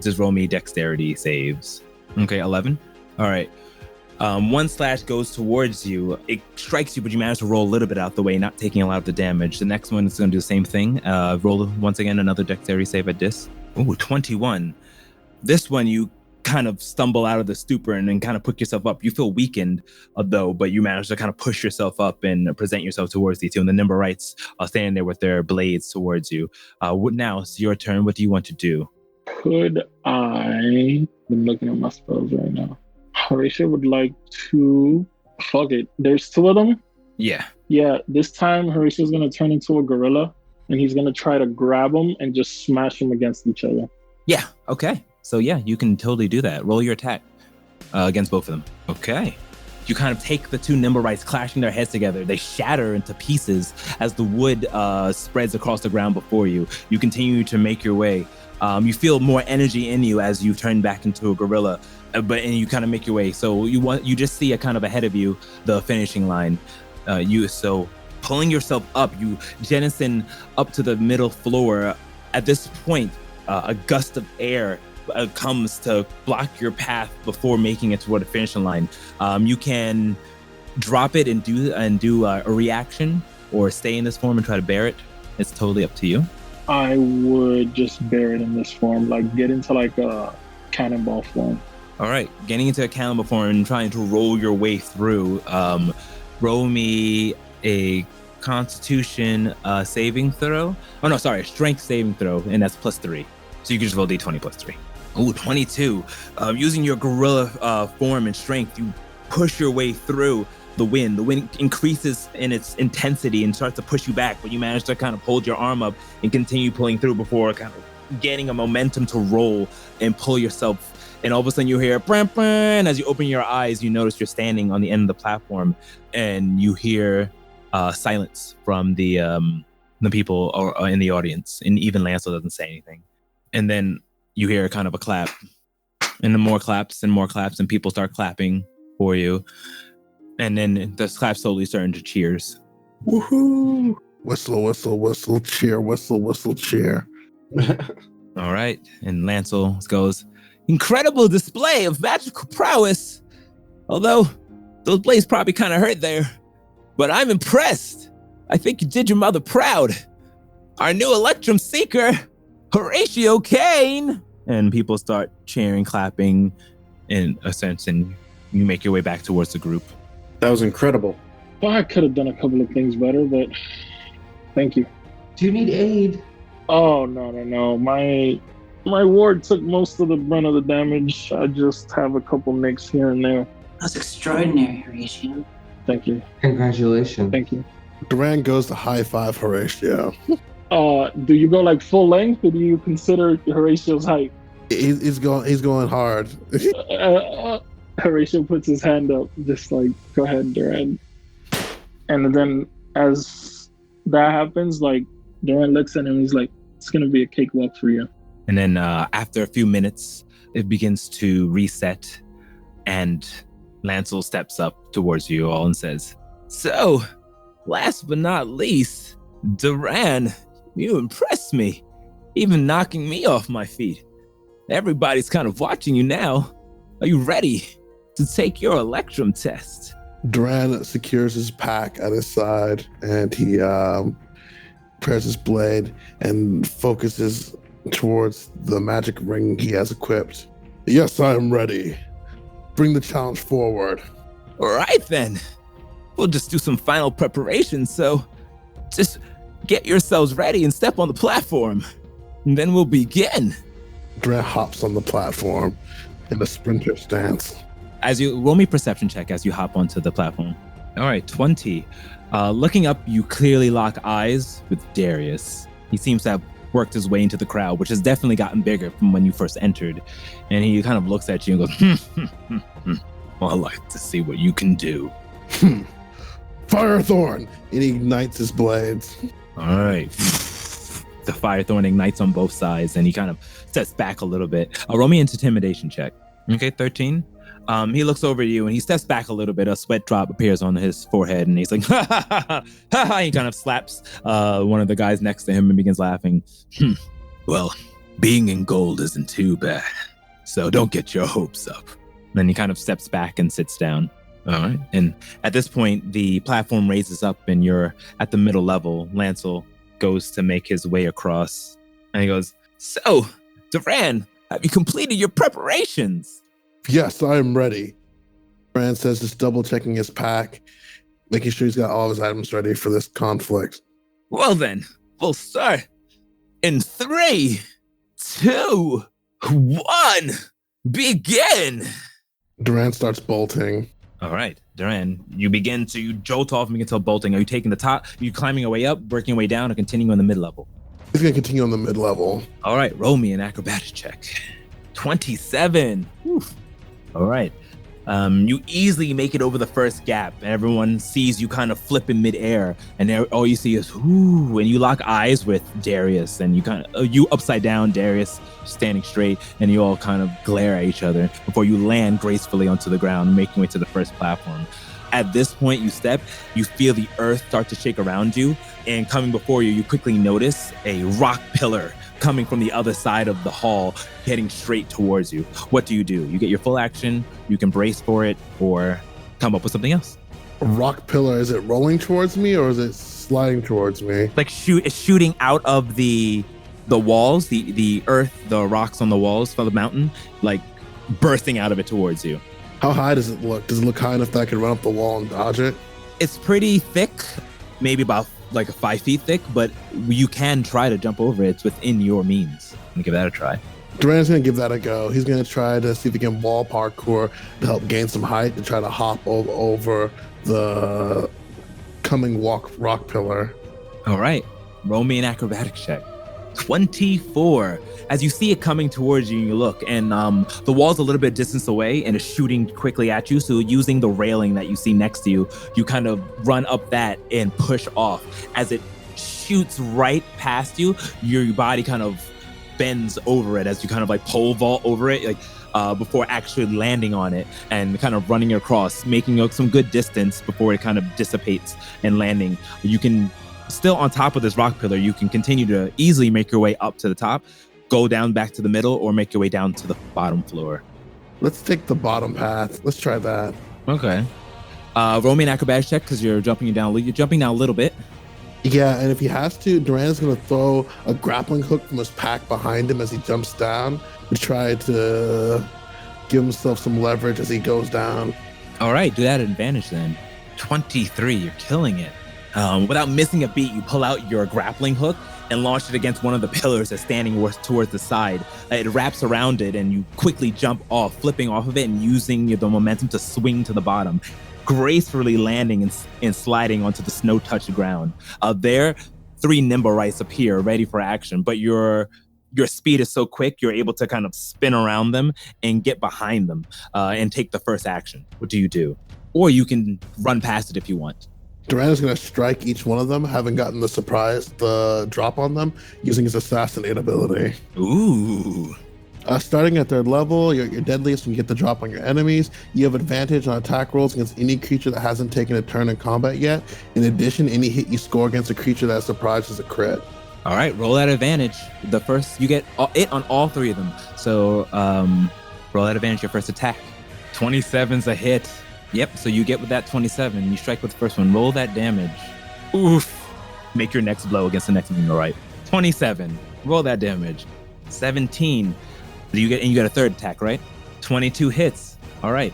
just roll me dexterity saves. Okay, 11. All right. One slash goes towards you. It strikes you, but you manage to roll a little bit out the way, not taking a lot of the damage. The next one is going to do the same thing. Roll once again another dexterity save at dis. Ooh, 21. This one, you kind of stumble out of the stupor and then kind of pick yourself up. You feel weakened, though, but you manage to kind of push yourself up and present yourself towards these two. And the Nimblerites are standing there with their blades towards you. Now it's your turn. What do you want to do? Could I'm looking at my spells right now. Horatio would like to... Fuck it. There's 2 of them? Yeah. Yeah, this time Horatio's going to turn into a gorilla and he's going to try to grab them and just smash them against each other. Yeah, okay. So yeah, you can totally do that. Roll your attack against both of them. Okay. You kind of take the 2 Nimblerites, clashing their heads together. They shatter into pieces as the wood spreads across the ground before you. You continue to make your way. You feel more energy in you as you turn back into a gorilla, and you kind of make your way. So you just see a kind of ahead of you the finishing line. So pulling yourself up, you jettison up to the middle floor. At this point, a gust of air comes to block your path before making it toward the finishing line. You can drop it and do a reaction, or stay in this form and try to bear it. It's totally up to you. I would just bear it in this form, like get into like a cannonball form. All right, getting into a cannonball form and trying to roll your way through. Roll me a Constitution saving throw. Oh no, sorry, Strength saving throw, and that's +3. So you can just roll D20 +3. Ooh, 22. Using your gorilla form and strength, you push your way through the wind. The wind increases in its intensity and starts to push you back, but you manage to kind of hold your arm up and continue pulling through before kind of getting a momentum to roll and pull yourself. And all of a sudden you hear, bram, bram, as you open your eyes, you notice you're standing on the end of the platform and you hear silence from the people in the audience. And even Lancel doesn't say anything. And then you hear kind of a clap, and then more claps and people start clapping for you. And then the clap slowly turn into cheers. Woohoo! Whistle, whistle, whistle, cheer, whistle, whistle, cheer. All right. And Lancel goes, incredible display of magical prowess. Although those blades probably kind of hurt there, but I'm impressed. I think you did your mother proud. our new Electrum Seeker, Horatio Kane. And people start cheering, clapping in a sense, and you make your way back towards the group. That was incredible. Well, I could have done a couple of things better, but thank you. Do you need aid? Oh, no. My ward took most of the brunt of the damage. I just have a couple nicks here and there. That's extraordinary, Horatio. Thank you. Congratulations. Thank you. Duran goes to high five Horatio. Do you go like full length, or do you consider Horatio's height? He's going hard. Horatio puts his hand up, just like, go ahead, Duran. And then as that happens, like, Duran looks at him, he's like, it's gonna be a cakewalk for you. And then after a few minutes, it begins to reset, and Lancel steps up towards you all and says, so, last but not least, Duran, you impressed me, even knocking me off my feet. Everybody's kind of watching you now. Are you ready to take your Electrum test? Duran secures his pack at his side, and he prepares his blade and focuses towards the magic ring he has equipped. Yes, I am ready. Bring the challenge forward. All right, then. We'll just do some final preparation, so just get yourselves ready and step on the platform, and then we'll begin. Duran hops on the platform in a sprinter stance. As you roll me perception check as you hop onto the platform. All right, 20. Looking up, you clearly lock eyes with Darius. He seems to have worked his way into the crowd, which has definitely gotten bigger from when you first entered. And he kind of looks at you and goes, well, I'd like to see what you can do. Firethorn! And he ignites his blades. All right. The Firethorn ignites on both sides, and he kind of steps back a little bit. Roll me an intimidation check. Okay, 13. He looks over at you, and he steps back a little bit. A sweat drop appears on his forehead, and he's like, ha, ha, ha, ha, ha, ha. He kind of slaps one of the guys next to him and begins laughing. Well, being in gold isn't too bad, so don't get your hopes up. Then he kind of steps back and sits down. All right. And at this point, the platform raises up, and you're at the middle level. Lancel goes to make his way across, and he goes, so, Duran, have you completed your preparations? Yes, I am ready. Duran says, just double checking his pack, making sure he's got all of his items ready for this conflict. Well then, we'll start in 3, 2, 1, begin. Duran starts bolting. All right, Duran, you jolt off and begin to bolting. Are you taking the top? Are you climbing your way up, working your way down, or continuing on the mid-level? He's going to continue on the mid-level. All right, roll me an acrobatics check. 27. Oof. All right. You easily make it over the first gap, and everyone sees you kind of flip in midair, and all you see is "ooh," and you lock eyes with Darius, and you upside down, Darius standing straight, and you all kind of glare at each other before you land gracefully onto the ground, making your way to the first platform. At this point, you feel the earth start to shake around you, and coming before you, you quickly notice a rock pillar coming from the other side of the hall, heading straight towards you. What do? You get your full action, you can brace for it, or come up with something else. A rock pillar, is it rolling towards me, or is it sliding towards me? Like it's shooting out of the walls, the earth, the rocks on the walls for the mountain, like bursting out of it towards you. How high does it look? Does it look high enough that I can run up the wall and dodge it? It's pretty thick, maybe about like 5 feet thick, but you can try to jump over it. It's within your means. I'm gonna give that a try. Duran's gonna give that a go. He's gonna try to see if he can wall parkour to help gain some height to try to hop over the coming rock pillar. All right, roll me an acrobatics check. 24. As you see it coming towards you, you look, and the wall's a little bit distance away and it's shooting quickly at you. So using the railing that you see next to you, you kind of run up that and push off. As it shoots right past you, your body kind of bends over it as you kind of like pole vault over it, like before actually landing on it and kind of running across, making some good distance before it kind of dissipates and landing. You can still on top of this rock pillar, you can continue to easily make your way up to the top, go down back to the middle, or make your way down to the bottom floor. Let's take the bottom path. Let's try that. Okay. Roll me an acrobatics check because you're jumping down a little bit. Yeah, and if he has to, Duran is going to throw a grappling hook from his pack behind him as he jumps down to try to give himself some leverage as he goes down. All right, do that at advantage then. 23, you're killing it. Without missing a beat, you pull out your grappling hook and launch it against one of the pillars that's standing towards the side. It wraps around it and you quickly jump off, flipping off of it and using the momentum to swing to the bottom, gracefully landing and sliding onto the snow-touched ground. There, 3 Nimblerites appear ready for action, but your speed is so quick, you're able to kind of spin around them and get behind them and take the first action. What do you do? Or you can run past it if you want. Duran is going to strike each one of them, having gotten the drop on them, using his assassinate ability. Ooh. Starting at 3rd level, you're deadliest when you get the drop on your enemies. You have advantage on attack rolls against any creature that hasn't taken a turn in combat yet. In addition, any hit you score against a creature that is surprised is a crit. All right, roll that advantage. The first, you get it on all 3 of them. So roll that advantage, your first attack. 27's a hit. Yep, so you get with that 27. You strike with the first one. Roll that damage. Oof. Make your next blow against the next one, right? 27. Roll that damage. 17. You get a 3rd attack, right? 22 hits. All right.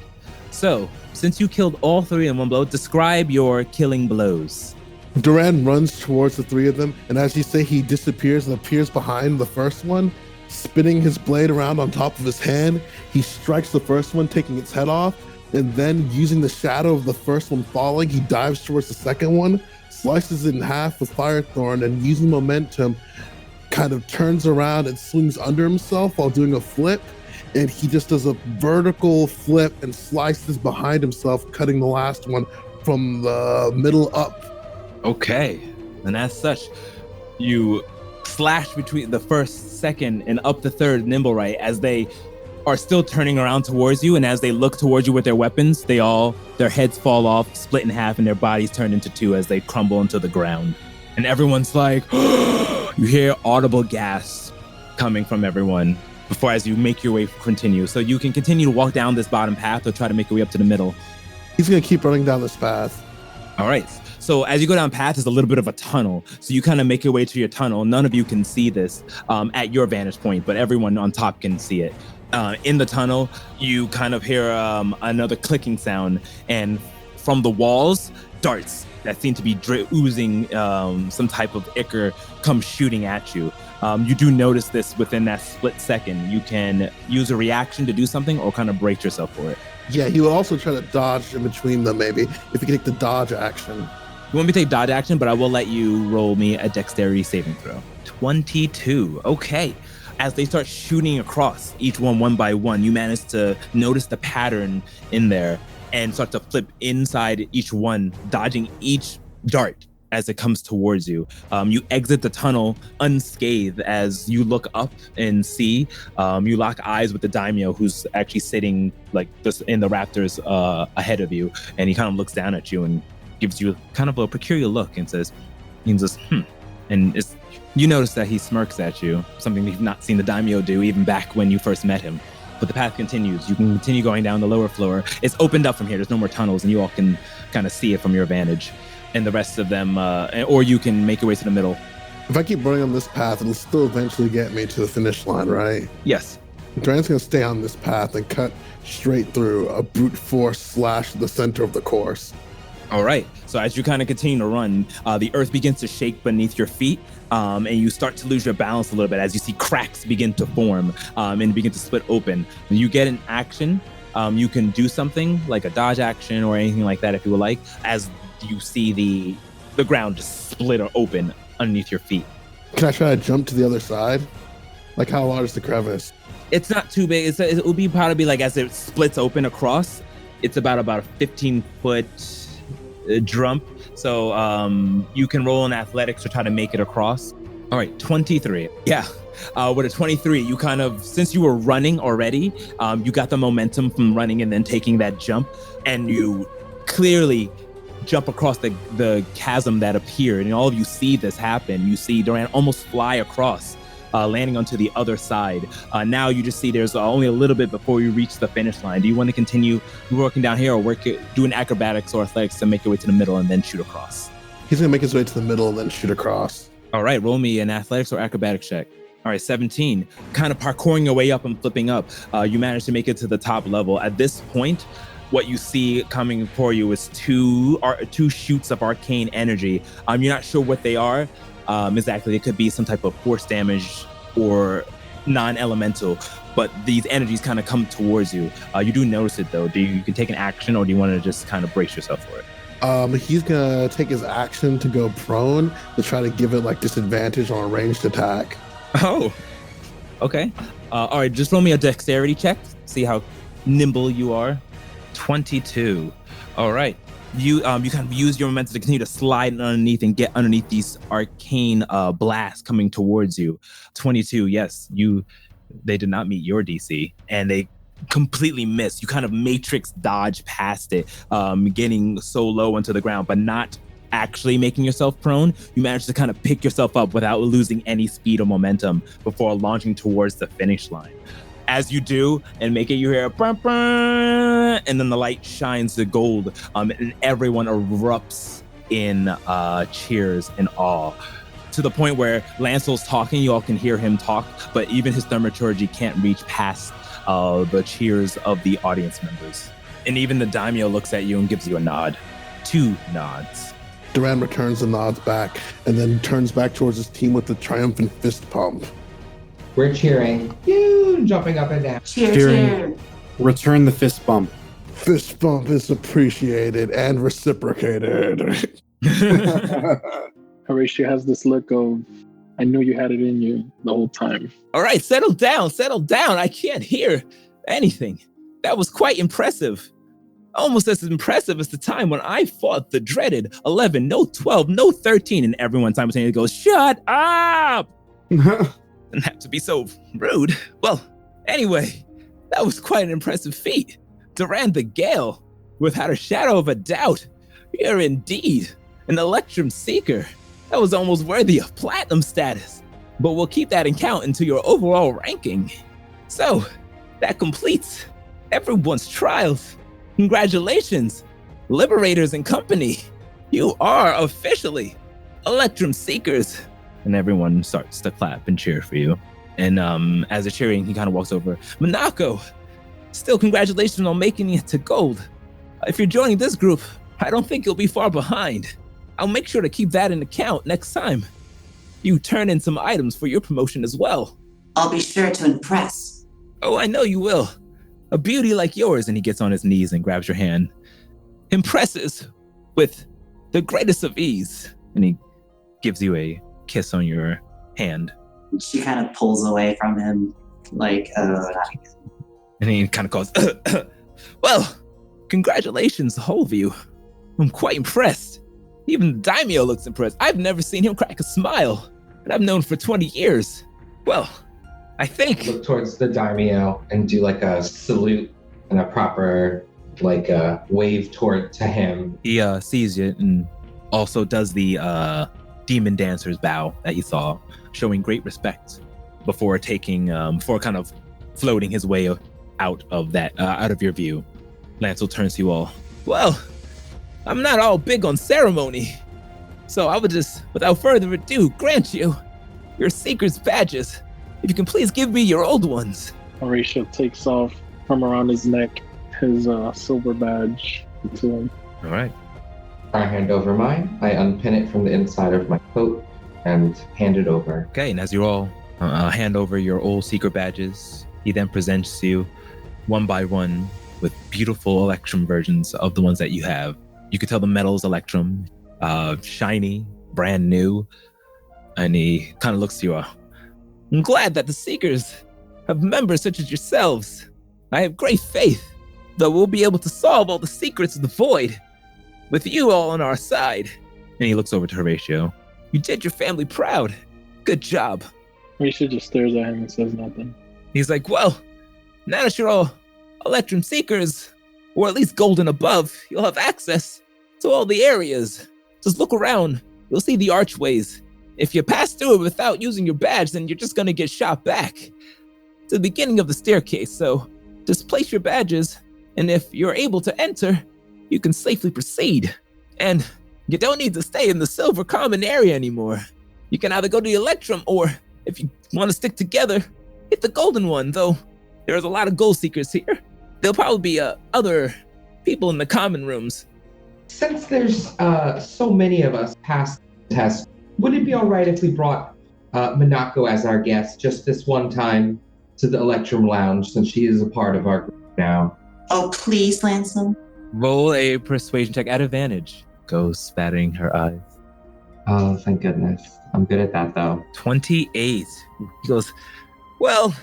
So, since you killed all 3 in one blow, describe your killing blows. Duran runs towards the 3 of them, and as you say, he disappears and appears behind the first one, spinning his blade around on top of his hand. He strikes the first one, taking its head off, and then using the shadow of the first one falling, he dives towards the second one, slices it in half with Firethorn, and using momentum, kind of turns around and swings under himself while doing a flip. And he just does a vertical flip and slices behind himself, cutting the last one from the middle up. Okay. And as such, you slash between the 1st, 2nd, and up the 3rd Nimblerite as they are still turning around towards you, and as they look towards you with their weapons, their heads fall off, split in half, and their bodies turn into 2 as they crumble into the ground. And everyone's like, you hear audible gasps coming from everyone before as you make your way continue. So you can continue to walk down this bottom path or try to make your way up to the middle. He's going to keep running down this path. All right. So as you go down path, there's a little bit of a tunnel. So you kind of make your way to your tunnel. None of you can see this at your vantage point, but everyone on top can see it. In the tunnel, you kind of hear another clicking sound, and from the walls, darts that seem to be oozing some type of ichor come shooting at you. You do notice this within that split second. You can use a reaction to do something or kind of brace yourself for it. Yeah, he will also try to dodge in between them, maybe, if he can take the dodge action. You want me to take dodge action, but I will let you roll me a dexterity saving throw. 22. Okay. As they start shooting across, each one by one, you manage to notice the pattern in there and start to flip inside each one, dodging each dart as it comes towards you. You exit the tunnel unscathed as you look up and see. You lock eyes with the daimyo, who's actually sitting like this in the rafters ahead of you, and he kind of looks down at you and gives you kind of a peculiar look and says, and you notice that he smirks at you, something you've not seen the daimyo do even back when you first met him. But the path continues. You can continue going down the lower floor. It's opened up from here. There's no more tunnels, and you all can kind of see it from your vantage. And the rest of them, or you can make your way to the middle. If I keep running on this path, it'll still eventually get me to the finish line, right? Yes. Duran's going to stay on this path and cut straight through a brute force slash the center of the course. All right. So as you kind of continue to run, the earth begins to shake beneath your feet, and you start to lose your balance a little bit as you see cracks begin to form and begin to split open. When you get an action, you can do something like a dodge action or anything like that if you would like, as you see the ground just split or open underneath your feet. Can I try to jump to the other side? Like, how large is the crevice? It's not too big. It will be probably like as it splits open across, it's about a 15-foot jump. So you can roll in athletics to try to make it across. All right, 23. Yeah. With a 23, you kind of, since you were running already, you got the momentum from running and then taking that jump, and you clearly jump across the chasm that appeared, and all of you see this happen. You see Duran almost fly across, landing onto the other side. Now you just see there's only a little bit before you reach the finish line. Do you want to continue working down here, or do an acrobatics or athletics to make your way to the middle and then shoot across? He's gonna make his way to the middle and then shoot across. All right, roll me an athletics or acrobatics check. All right, 17. Kind of parkouring your way up and flipping up. You manage to make it to the top level. At this point, what you see coming for you is two shoots of arcane energy. You're not sure what they are exactly. It could be some type of force damage or non-elemental, but these energies kind of come towards you. You do notice it though. You can take an action, or do you want to just kind of brace yourself for it? He's gonna take his action to go prone to try to give it like disadvantage on a ranged attack. Oh, okay. All right, just roll me a dexterity check. See how nimble you are. 22. All right. You kind of use your momentum to continue to slide underneath and get underneath these arcane blasts coming towards you. 22. Yes, they did not meet your DC, and they completely missed. You kind of matrix dodge past it, getting so low into the ground, but not actually making yourself prone. You manage to kind of pick yourself up without losing any speed or momentum before launching towards the finish line. As you do and make it, you hear burn, burn, and then the light shines the gold, and everyone erupts in cheers and awe, to the point where Lancel's talking. You all can hear him talk, but even his thaumaturgy can't reach past the cheers of the audience members. And even the daimyo looks at you and gives you a nod. 2 nods. Duran returns the nods back and then turns back towards his team with the triumphant fist pump. We're cheering. You jumping up and down. Cheer. Return the fist bump. Fist bump is appreciated and reciprocated. Horatio has this look of, I knew you had it in you the whole time. All right, settle down. I can't hear anything. That was quite impressive. Almost as impressive as the time when I fought the dreaded 11, no 12, no 13, and everyone simultaneously goes, shut up! Didn't have to be so rude. Well, anyway, that was quite an impressive feat. Duran the Gale, without a shadow of a doubt, you're indeed an Electrum Seeker. That was almost worthy of platinum status, but we'll keep that in count into your overall ranking. So, that completes everyone's trials. Congratulations, Liberators and company. You are officially Electrum Seekers. And everyone starts to clap and cheer for you. And as they're cheering, he kind of walks over. Monaco, still congratulations on making it to gold. If you're joining this group, I don't think you'll be far behind. I'll make sure to keep that in account next time you turn in some items for your promotion as well. I'll be sure to impress. Oh, I know you will. A beauty like yours, and he gets on his knees and grabs your hand, impresses with the greatest of ease. And he gives you a kiss on your hand. She kind of pulls away from him, like, not again. And he kind of goes, well, congratulations, the whole of you. I'm quite impressed. Even the daimyo looks impressed. I've never seen him crack a smile, and I've known for 20 years. Well, I think... Look towards the daimyo and do like a salute and a proper like a wave to him. He sees you and also does the demon dancer's bow that he saw, showing great respect before kind of floating his way out of your view. Lancel turns to you all. Well, I'm not all big on ceremony, so I would just, without further ado, grant you your Seeker's badges. If you can please give me your old ones. Horatio takes off from around his neck his silver badge to him. All right. I hand over mine. I unpin it from the inside of my coat and hand it over. Okay, and as you all hand over your old Seeker badges, he then presents you one by one with beautiful Electrum versions of the ones that you have. You could tell the metal's Electrum, shiny, brand new, and he kind of looks to you all. I'm glad that the Seekers have members such as yourselves. I have great faith that we'll be able to solve all the secrets of the void with you all on our side. And he looks over to Horatio. You did your family proud. Good job. Horatio just stares at him and says nothing. He's like, well, now that you're all Electrum Seekers, or at least gold and above, you'll have access to all the areas. Just look around. You'll see the archways. If you pass through it without using your badge, then you're just going to get shot back to the beginning of the staircase. So just place your badges, and if you're able to enter, you can safely proceed. And You don't need to stay in the Silver Common area anymore. You can either go to the Electrum, or if you want to stick together, hit the Golden one, though there's a lot of gold seekers here. There'll probably be other people in the common rooms. Since there's so many of us past the test, would it be all right if we brought Minako as our guest just this one time to the Electrum Lounge, since she is a part of our group now? Oh, please, Lancel. Roll a persuasion check at advantage. Ghost batting her eyes. Oh, thank goodness. I'm good at that, though. 28. He goes, well,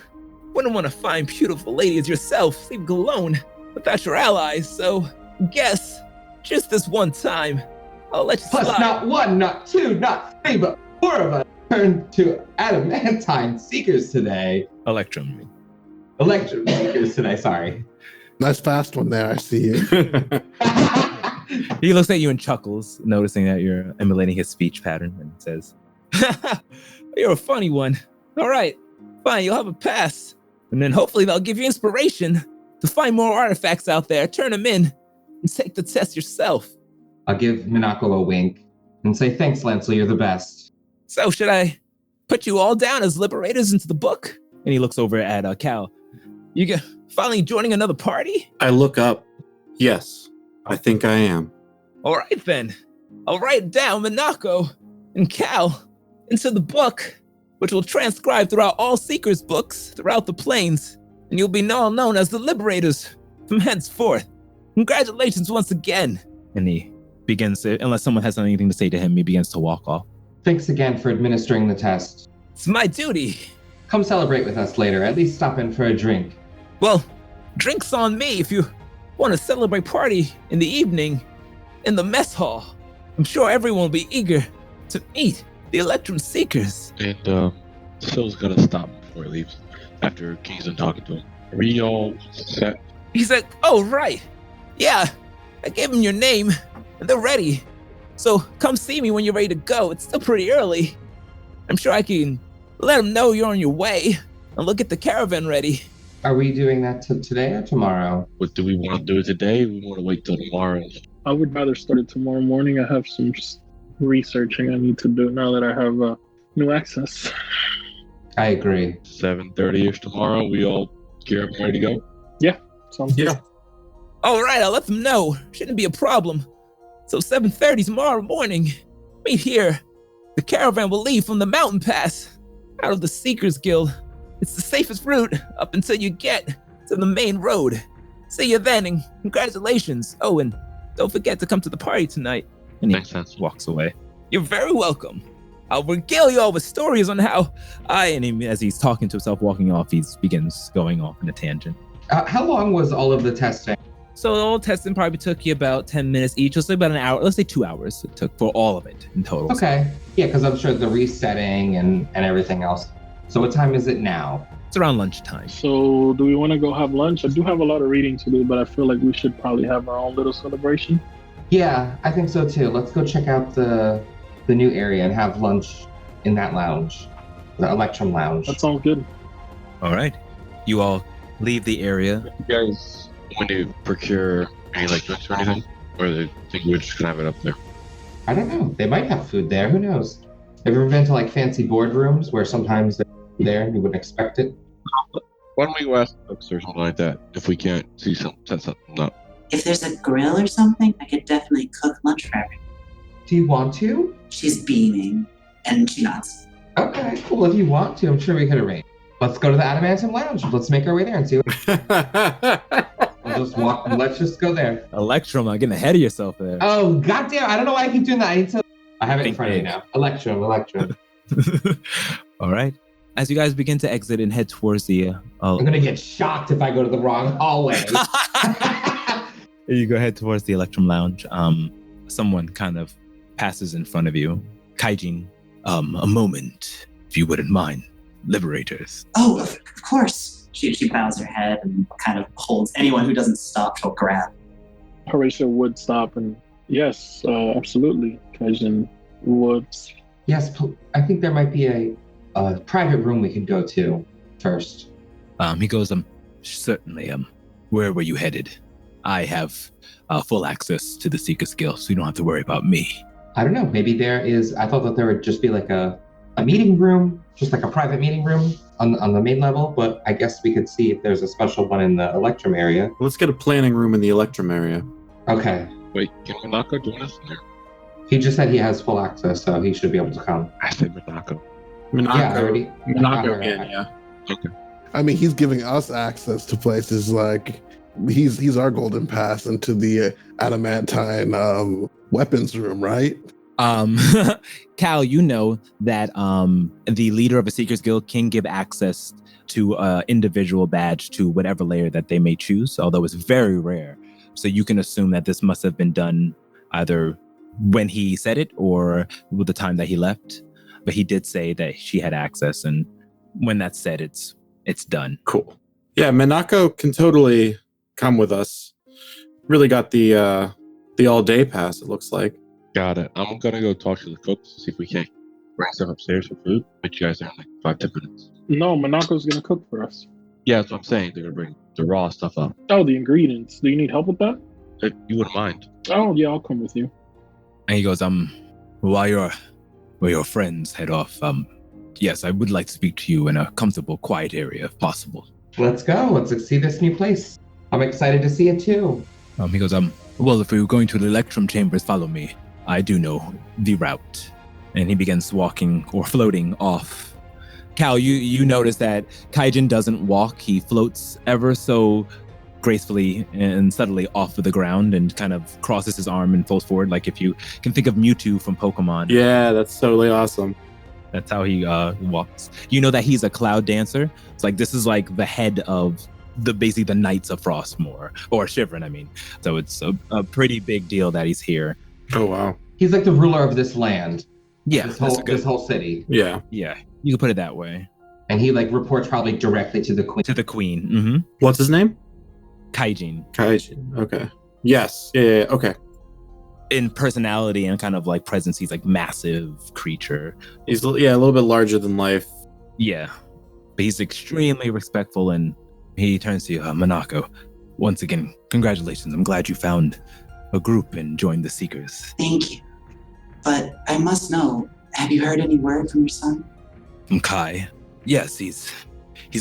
wouldn't want to find beautiful ladies yourself leave alone without your allies, so guess just this one time, I'll let you Plus, slide. not one, not two, not three, but four of us turned to adamantine seekers today. Electrum Seekers today, sorry. Nice fast one there. I see you. He looks at you and chuckles, noticing that you're emulating his speech pattern, and says, you're a funny one. All right, fine, you'll have a pass. And then hopefully they'll give you inspiration to find more artifacts out there, turn them in, and take the test yourself. I'll give Minako a wink and say, thanks, Lancel, you're the best. So should I put you all down as Liberators into the book? And he looks over at Cal. You finally joining another party? I look up. Yes, I think I am. All right, then. I'll write down Minako and Cal into the book, which will transcribe throughout all Seekers books throughout the plains, and you'll be all known as the Liberators from henceforth. Congratulations once again. And he begins to, unless someone has anything to say to him, he begins to walk off. Thanks again for administering the test. It's my duty. Come celebrate with us later. At least stop in for a drink. Well, drinks on me if you want to celebrate party in the evening in the mess hall. I'm sure everyone will be eager to meet the Electrum Seekers. And Sil's gonna stop before he leaves. After King's done talking to him. Are we all set? He's like, oh, right. Yeah, I gave them your name, and they're ready. So come see me when you're ready to go. It's still pretty early. I'm sure I can let them know you're on your way, and look at the caravan ready. Are we doing that today or tomorrow? What do we want to do it today? We want to wait till tomorrow. I would rather start it tomorrow morning. I have some researching I need to do now that I have new access. I agree. 7:30ish tomorrow. We all gear up and ready to go. Sounds good. All right, I'll let them know. Shouldn't be a problem. So 7:30 tomorrow morning, meet here. The caravan will leave from the mountain pass out of the Seekers Guild. It's the safest route up until you get to the main road. See you then, and congratulations. Oh, and don't forget to come to the party tonight. And he Makes sense. walks away. You're very welcome. I'll regale you all with stories on how as he's talking to himself, walking off, he begins going off in a tangent. How long was all of the testing? So the whole testing probably took you about 10 minutes each. Let's say about an hour. Let's say 2 hours it took for all of it in total. Okay. Yeah, because I'm sure the resetting and everything else. So what time is it now? It's around lunchtime. So do we want to go have lunch? I do have a lot of reading to do, but I feel like we should probably have our own little celebration. Yeah, I think so too. Let's go check out the new area and have lunch in that lounge, the Electrum Lounge. That sounds good. All right. You all leave the area. You guys want to procure any like drinks or anything? Or do you think we're just gonna have it up there? I don't know. They might have food there. Who knows? Have you ever been to like fancy boardrooms where sometimes they're there and you wouldn't expect it? Why don't we go ask the cooks or something like that if we can't set something up? If there's a grill or something, I could definitely cook lunch for everyone. Do you want to? She's beaming, and she nods. Okay, cool. If you want to, I'm sure we could arrange. Let's go to the Adamantium Lounge. Let's make our way there and see what... Let's just go there. Electrum, I'm getting ahead of yourself there. Oh, goddamn. I don't know why I keep doing that. I have it in front of you now. Electrum. All right. As you guys begin to exit and head towards the... I'm going to get shocked if I go to the wrong hallway. You go ahead towards the Electrum Lounge. Someone kind of passes in front of you. Kaijin, a moment, if you wouldn't mind. Liberators. Oh, of course. She bows her head and kind of holds anyone who doesn't stop, she'll grab. Horatio would stop and yes, absolutely. Kaijin would. Yes, I think there might be a private room we could go to first. He goes, certainly, where were you headed? I have full access to the Seeker's Guild, so you don't have to worry about me. I don't know. Maybe there is. I thought that there would just be like a meeting room, just like a private meeting room on the main level. But I guess we could see if there's a special one in the Electrum area. Let's get a planning room in the Electrum area. Okay. Wait, can Monaco join us in there? He just said he has full access, so he should be able to come. I said Monaco. Monaco again, yeah. Okay. I mean, he's giving us access to places like he's our golden pass into the adamantine weapons room, right? Cal, you know that the leader of a Seekers Guild can give access to individual badge to whatever layer that they may choose, although it's very rare. So you can assume that this must have been done either when he said it or with the time that he left. But he did say that she had access, and when that's said, it's done. Cool. Yeah, Monaco can totally come with us. Really got the all-day pass, it looks like. Got it. I'm gonna go talk to the cooks to see if we can bring stuff upstairs for food. But you guys are in like 5-10 minutes. No, Monaco's gonna cook for us. Yeah, that's what I'm saying. They're gonna bring the raw stuff up. Oh, the ingredients. Do you need help with that? If you wouldn't mind. Oh, yeah, I'll come with you. And he goes, while your friends head off, yes, I would like to speak to you in a comfortable, quiet area if possible. Let's go. Let's see this new place. I'm excited to see it too. He goes, well, if you're going to the Electrum chambers, follow me. I do know the route. And he begins walking or floating off. Cal, you notice that Kaijin doesn't walk. He floats ever so gracefully and subtly off of the ground and kind of crosses his arm and falls forward. Like if you can think of Mewtwo from Pokemon. Yeah, that's totally awesome. That's how he walks. You know that he's a cloud dancer. It's like this is like the head of basically the Knights of Frostmoor, or Shivrin, I mean. So it's a pretty big deal that he's here. Oh wow. He's like the ruler of this land. Yeah, this whole city. Yeah. Yeah, you can put it that way. And he like reports probably directly to the queen. To the queen. Mm-hmm. What's his name? Kaijin. Okay. Yes. Yeah. Okay. In personality and kind of like presence, he's like massive creature. He's a little bit larger than life. Yeah, but he's extremely respectful, and he turns to you, Monaco. Once again, congratulations. I'm glad you found a group and joined the Seekers. Thank you. But I must know, have you heard any word from your son? From Kai? Yes, he's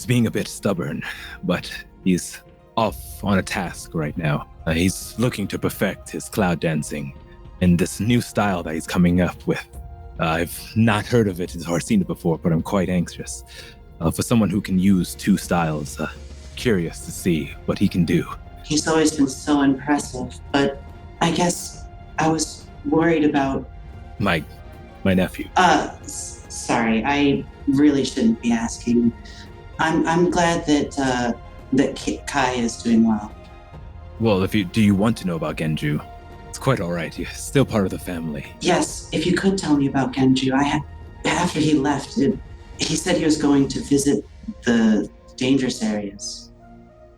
being a bit stubborn, but he's off on a task right now. He's looking to perfect his cloud dancing and this new style that he's coming up with. I've not heard of it or seen it before, but I'm quite anxious. For someone who can use two styles, curious to see what he can do. He's always been so impressive, but I guess I was worried about... My nephew. Sorry, I really shouldn't be asking. I'm glad that Kai is doing well. Well, do you want to know about Genju? It's quite all right. You're still part of the family. Yes, if you could tell me about Genju. After he left, he said he was going to visit the dangerous areas.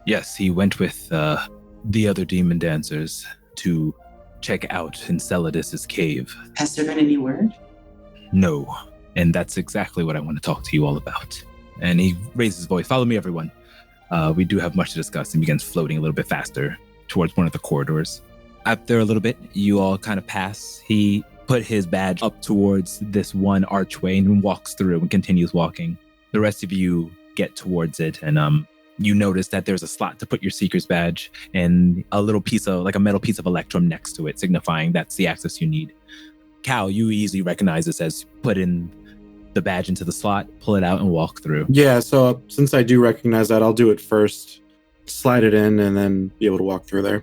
Yes, he went with the other demon dancers to check out Enceladus's cave. Has there been any word? No, and that's exactly what I want to talk to you all about. And he raises his voice. Follow me, everyone. We do have much to discuss, and begins floating a little bit faster towards one of the corridors. After a little bit, you all kind of pass. He put his badge up towards this one archway and walks through and continues walking. The rest of you get towards it, and you notice that there's a slot to put your Seeker's badge and a little piece of, like a metal piece of Electrum next to it, signifying that's the access you need. Cal, you easily recognize this as put in the badge into the slot, pull it out, and walk through. Yeah, so since I do recognize that, I'll do it first, slide it in, and then be able to walk through there.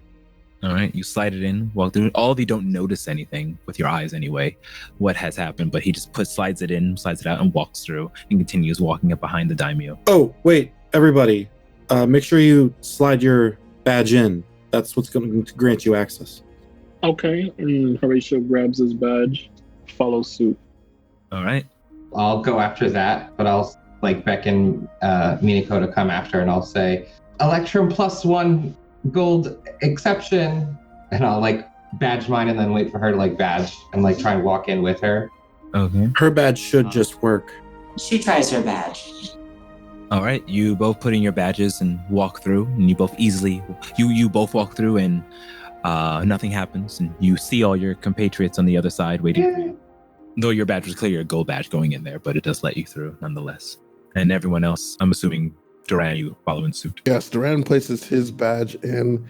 All right, you slide it in, walk through. All of you don't notice anything with your eyes anyway, what has happened, but he just slides it in, slides it out, and walks through and continues walking up behind the daimyo. Oh, wait, everybody, make sure you slide your badge in. That's what's going to grant you access. Okay, and Horatio grabs his badge, follows suit. All right. I'll go after that, but I'll like beckon Minako to come after, and I'll say, Electrum +1 gold exception, and I'll like badge mine and then wait for her to like badge and like try and walk in with her. Okay. Her badge should just work. She tries her badge. All right, you both put in your badges and walk through, and you both easily, you both walk through, and Nothing happens, and you see all your compatriots on the other side waiting for you. Though your badge was clearly a gold badge going in there, but it does let you through nonetheless. And everyone else, I'm assuming Duran, you follow in suit. Yes, Duran places his badge in,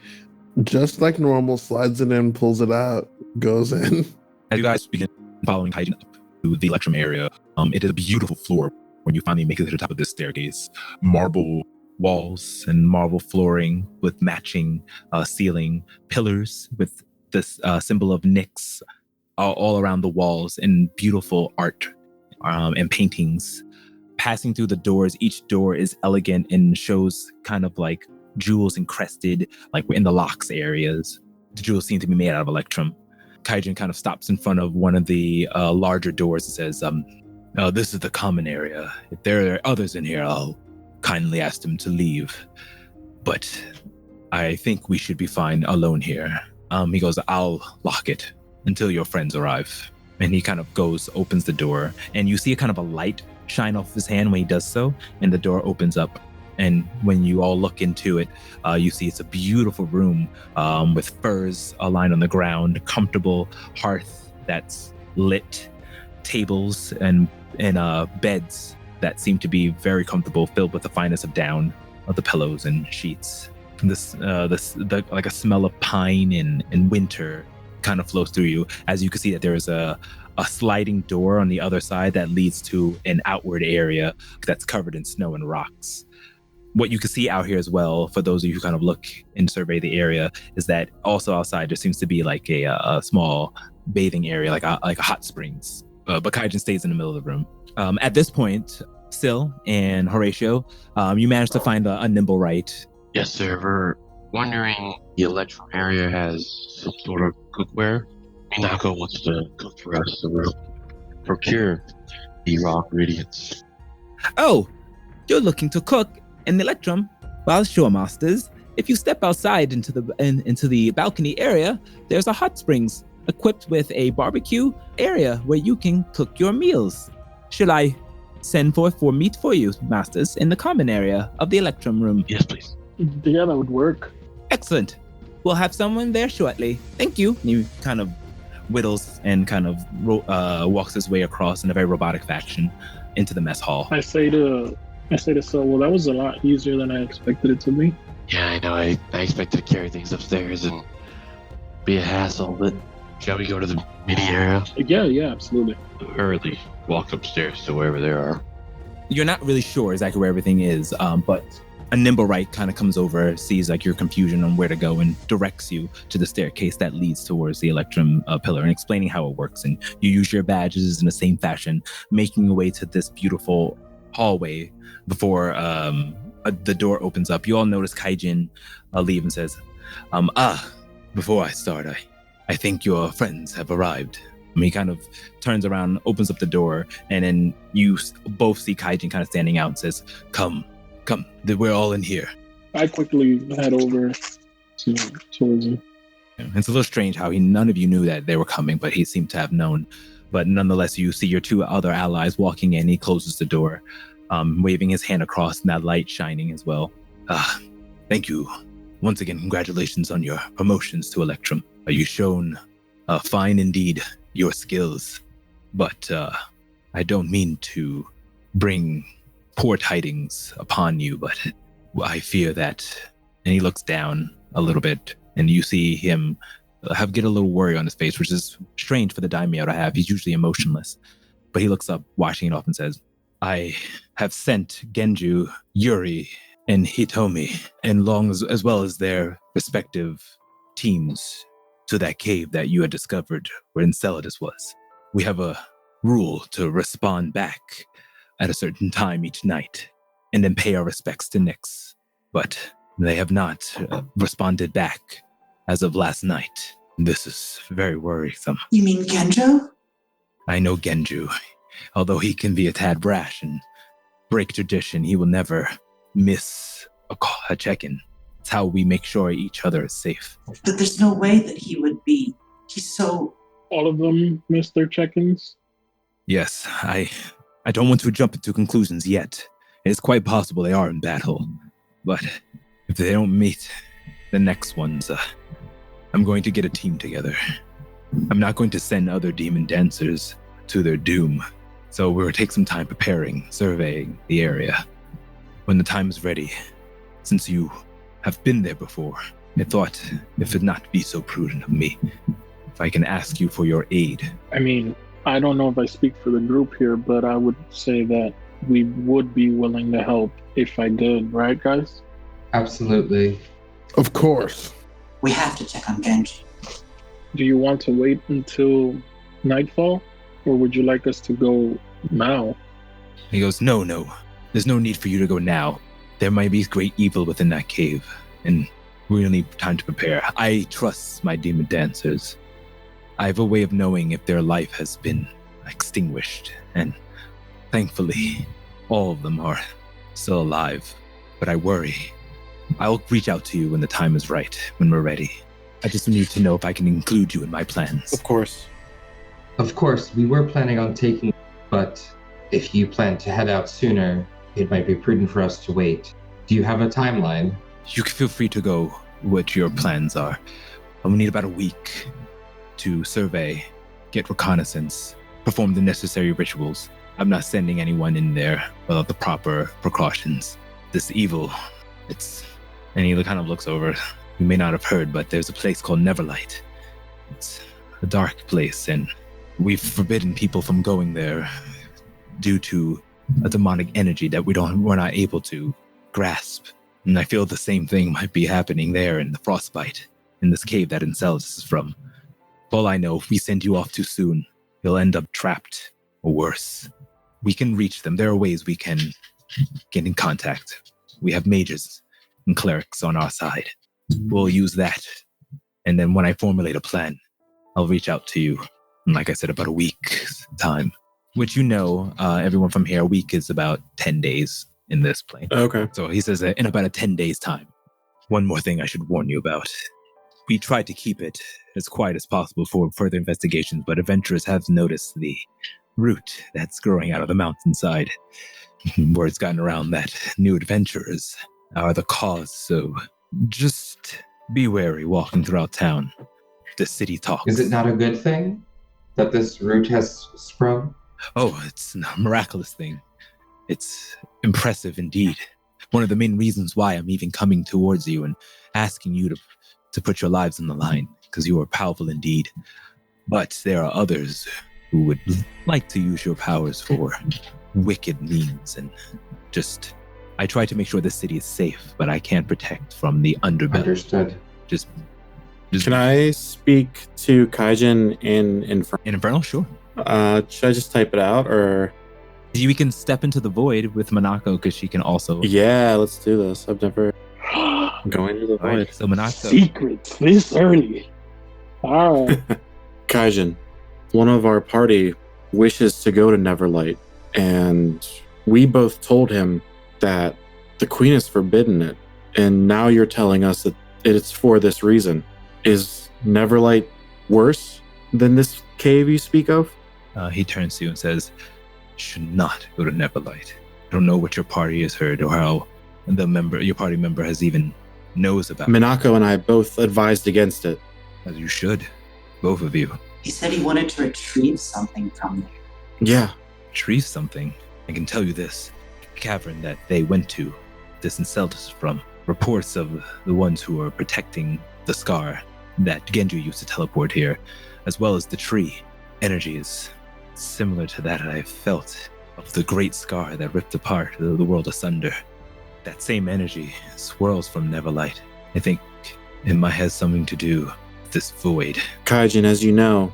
just like normal, slides it in, pulls it out, goes in. As you guys begin following Kaijin up to the Electrum area, it is a beautiful floor when you finally make it to the top of this staircase. Marble walls and marble flooring with matching ceiling pillars with this symbol of Nyx all around the walls, and beautiful art and paintings. Passing through the doors, each door is elegant and shows kind of like jewels encrusted, like in the locks areas. The jewels seem to be made out of Electrum. Kaijin kind of stops in front of one of the larger doors and says, this is the common area. If there are others in here, I'll kindly ask them to leave. But I think we should be fine alone here. He goes, I'll lock it until your friends arrive. And he kind of goes, opens the door, and you see a kind of a light shine off his hand when he does so, and the door opens up. And when you all look into it, you see it's a beautiful room with furs lying on the ground, comfortable hearth that's lit, tables and beds that seem to be very comfortable, filled with the finest of down of the pillows and sheets. The like a smell of pine and winter kind of flows through you, as you can see that there is a sliding door on the other side that leads to an outward area that's covered in snow and rocks. What you can see out here as well, for those of you who kind of look and survey the area, is that also outside there seems to be like a small bathing area, like a hot springs. But Kaijin stays in the middle of the room. At this point, Syl and Horatio, you managed to find a nimble right. Yes, sir. We're wondering the Electrum area has some sort of cookware. Minako wants to cook for us, so we'll procure the raw ingredients. Oh, you're looking to cook in the Electrum? Well, sure, masters. If you step outside into the balcony area, there's a hot springs equipped with a barbecue area where you can cook your meals. Should I send for meat for you, masters, in the common area of the Electrum room? Yes, please. Yeah, that would work. Excellent. We'll have someone there shortly. Thank you. And he kind of whittles and kind of walks his way across in a very robotic fashion into the mess hall. I say to Syl, well, that was a lot easier than I expected it to be. Yeah, I know. I expected to carry things upstairs and be a hassle, but shall we go to the mini area? Yeah, absolutely. Or at least walk upstairs to wherever there are. You're not really sure exactly where everything is, but a nimble right kind of comes over, sees like your confusion on where to go, and directs you to the staircase that leads towards the Electrum pillar, and explaining how it works. And you use your badges in the same fashion, making your way to this beautiful hallway before the door opens up. You all notice Kaijin leave and says, before I start, I think your friends have arrived. He kind of turns around, opens up the door, and then you both see Kaijin kind of standing out and says, Come, we're all in here. I quickly head over towards him. It's a little strange how none of you knew that they were coming, but he seemed to have known. But nonetheless, you see your two other allies walking in. He closes the door, waving his hand across, and that light shining as well. Thank you. Once again, congratulations on your promotions to Electrum. You've shown fine indeed your skills, but I don't mean to bring poor tidings upon you, but I fear that. And he looks down a little bit, and you see him get a little worry on his face, which is strange for the daimyo to have. He's usually emotionless, but he looks up, washing it off, and says, I have sent Genju, Yuri, and Hitomi, and as well as their respective teams, to that cave that you had discovered where Enceladus was. We have a rule to respond back at a certain time each night, and then pay our respects to Nyx. But they have not responded back as of last night. This is very worrisome. You mean Genjo? I know Genju. Although he can be a tad brash and break tradition, he will never miss a check-in. It's how we make sure each other is safe. But there's no way that he would be. He's so... All of them missed their check-ins? Yes, I don't want to jump into conclusions yet. It's quite possible they are in battle. But if they don't meet, the next ones, I'm going to get a team together. I'm not going to send other demon dancers to their doom. So we'll take some time preparing, surveying the area. When the time is ready, since you have been there before, I thought if it not be so prudent of me, if I can ask you for your aid. I mean, I don't know if I speak for the group here, but I would say that we would be willing to help if I did, right, guys? Absolutely. Of course. We have to check on Genji. Do you want to wait until nightfall, or would you like us to go now? He goes, no. There's no need for you to go now. There might be great evil within that cave, and we'll need time to prepare. I trust my demon dancers. I have a way of knowing if their life has been extinguished, and thankfully, all of them are still alive. But I worry. I'll reach out to you when the time is right, when we're ready. I just need to know if I can include you in my plans. Of course. Of course, we were planning on taking, but if you plan to head out sooner, it might be prudent for us to wait. Do you have a timeline? You can feel free to go what your plans are. I will need about a week to survey, get reconnaissance, perform the necessary rituals. I'm not sending anyone in there without the proper precautions. This evil, and he kind of looks over. You may not have heard, but there's a place called Neverlight. It's a dark place, and we've forbidden people from going there due to a demonic energy that we're not able to grasp. And I feel the same thing might be happening there in the Frostbite, in this cave that Enceladus is from. All I know, if we send you off too soon, you'll end up trapped, or worse. We can reach them. There are ways we can get in contact. We have mages and clerics on our side. We'll use that. And then when I formulate a plan, I'll reach out to you. And like I said, about a week's time. Which everyone from here, a week is about 10 days in this plane. Okay. So he says in about a 10 days time. One more thing I should warn you about. We tried to keep it as quiet as possible for further investigations, but adventurers have noticed the root that's growing out of the mountainside. Word's gotten around that new adventurers are the cause, so just be wary walking throughout town. The city talks. Is it not a good thing that this root has sprung? Oh, it's a miraculous thing. It's impressive indeed. One of the main reasons why I'm even coming towards you and asking you to put your lives on the line, because you are powerful indeed. But there are others who would like to use your powers for wicked means, and I try to make sure the city is safe, but I can't protect from the underbelly. Understood. Just Can I speak to Kaijin in Infernal? in Infernal, sure. Should I just type it out, or? We can step into the void with Monako, because she can also. Yeah, let's do this. I've never going to the void. Right, so Monako. Secrets this early. All right. Kaijin, one of our party wishes to go to Neverlight, and we both told him that the Queen has forbidden it, and now you're telling us that it's for this reason. Is Neverlight worse than this cave you speak of? He turns to you and says, should not go to Neverlight. I don't know what your party has heard or how your party member has even knows about it. Minako and I both advised against it. As you should, both of you. He said he wanted to retrieve something from there. Yeah. Retrieve something. I can tell you this. The cavern that they went to, this Enceladus from, reports of the ones who are protecting the scar that Genju used to teleport here, as well as the tree. Energy is similar to that I felt of the great scar that ripped apart the world asunder. That same energy swirls from Neverlight. I think it might have something to do with this void. Kaijin, as you know,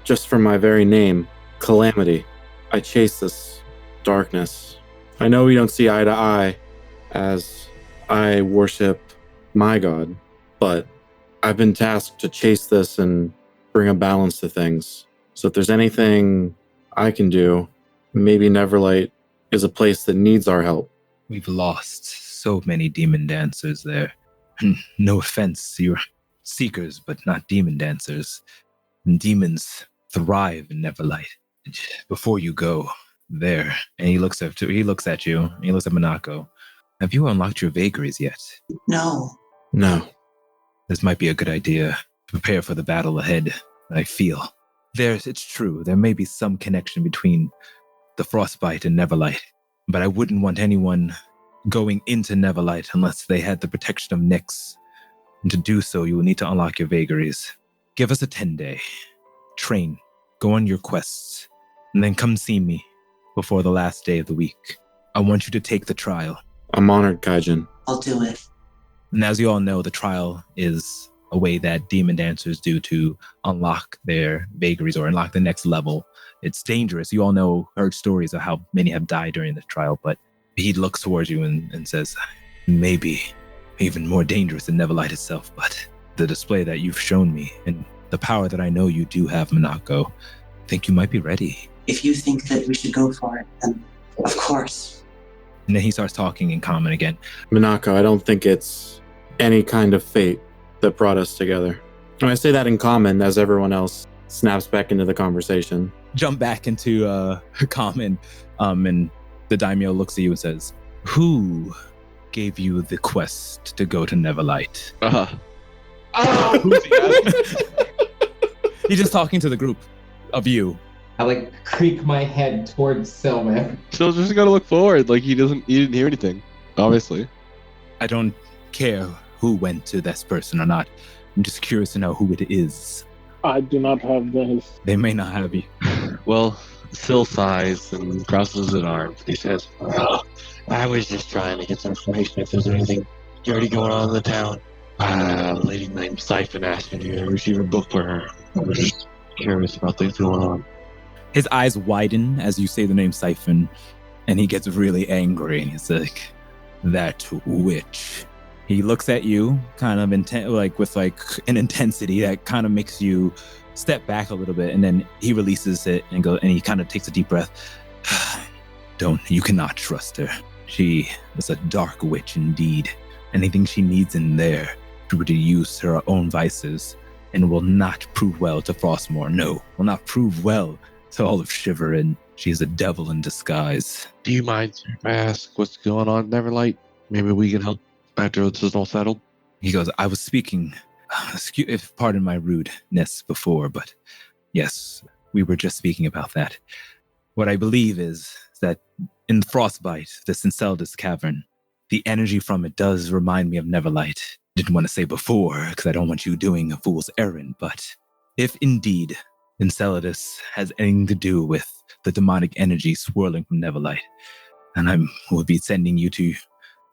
just from my very name, Calamity, I chase this darkness. I know we don't see eye to eye, as I worship my god, but I've been tasked to chase this and bring a balance to things. So if there's anything I can do, maybe Neverlight is a place that needs our help. We've lost so many demon dancers there. No offense, you're seekers, but not demon dancers. And demons thrive in Neverlight. Before you go there, and he looks at you, he looks at Monako. Have you unlocked your vagaries yet? No. No. This might be a good idea prepare for the battle ahead. I feel it's true. There may be some connection between the Frostbite and Neverlight, but I wouldn't want anyone going into Neverlight unless they had the protection of Nyx. And to do so, you will need to unlock your vagaries. Give us a 10-day. Train. Go on your quests. And then come see me before the last day of the week. I want you to take the trial. I'm honored, Kaijin. I'll do it. And as you all know, the trial is a way that demon dancers do to unlock their vagaries or unlock the next level. It's dangerous. You all heard stories of how many have died during the trial, but he looks towards you and says, maybe even more dangerous than Neverlight itself, but the display that you've shown me and the power that I know you do have, Monako, I think you might be ready. If you think that we should go for it, then of course. And then he starts talking in common again. Monako, I don't think it's any kind of fate that brought us together. And I say that in common as everyone else snaps back into the conversation. Jump back into common, and the daimyo looks at you and says, who gave you the quest to go to Neverlight? Who's he asking? He's just talking to the group of you. I creak my head towards Silman. So just gotta look forward. He didn't hear anything, obviously. I don't care who went to this person or not. I'm just curious to know who it is. I do not have this. They may not have you. Well, Syl sighs and crosses his arms. He says, I was just trying to get some information if there's anything dirty going on in the town. A lady named Siphon asked me to receive a book for her. I was just curious about things going on. His eyes widen as you say the name Siphon, and he gets really angry. And he's like, that witch. He looks at you kind of with an intensity that kind of makes you step back a little bit, and then he releases it and he kind of takes a deep breath. You cannot trust her. She is a dark witch indeed. Anything she needs in there to use her own vices, and will not prove well to Frostmoor. No, will not prove well to all of Shiver, and she is a devil in disguise. do you mind if I ask what's going on, Neverlight? Maybe we can help after this is all settled. He goes, I was speaking, pardon my rudeness before, but yes, we were just speaking about that. What I believe is that in Frostbite, this Enceladus cavern, the energy from it does remind me of Neverlight. Didn't want to say before, because I don't want you doing a fool's errand, but if indeed Enceladus has anything to do with the demonic energy swirling from Neverlight, and I will be sending you to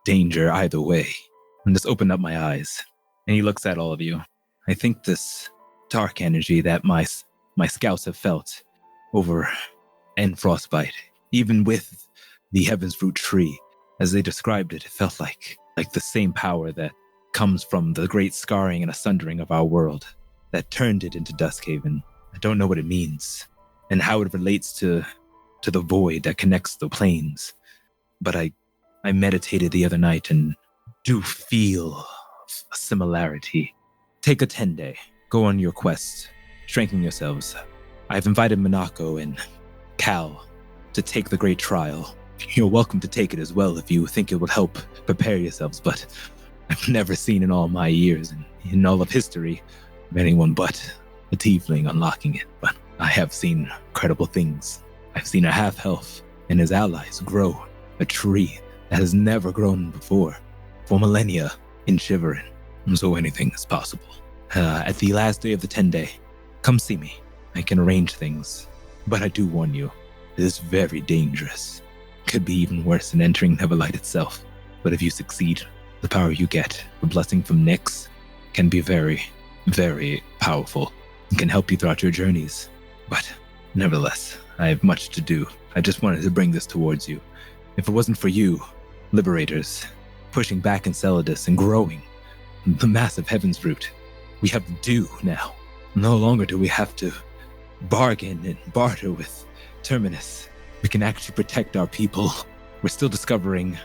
danger either way, and just open up my eyes. And he looks at all of you. I think this dark energy that my scouts have felt over in Frostbite, even with the Heaven's Fruit tree, as they described it, it felt like the same power that comes from the great scarring and asundering of our world that turned it into Duskhaven. I don't know what it means and how it relates to the void that connects the planes, but I meditated the other night and do feel a similarity. Take a 10-day. Go on your quest. Strengthen yourselves. I've invited Monako and Cal to take the great trial. You're welcome to take it as well if you think it will help prepare yourselves, but I've never seen in all my years and in all of history of anyone but a tiefling unlocking it. But I have seen incredible things. I've seen a half-elf and his allies grow a tree that has never grown before for millennia in Shivering. So anything is possible. At the last day of the 10-day, come see me. I can arrange things, but I do warn you, it is very dangerous. Could be even worse than entering Neverlight itself. But if you succeed, the power you get, the blessing from Nyx, can be very, very powerful and can help you throughout your journeys. But nevertheless, I have much to do. I just wanted to bring this towards you. If it wasn't for you, Liberators, pushing back Enceladus and growing the massive Heaven's Root, we have to do now. No longer do we have to bargain and barter with Terminus. We can actually protect our people. We're still discovering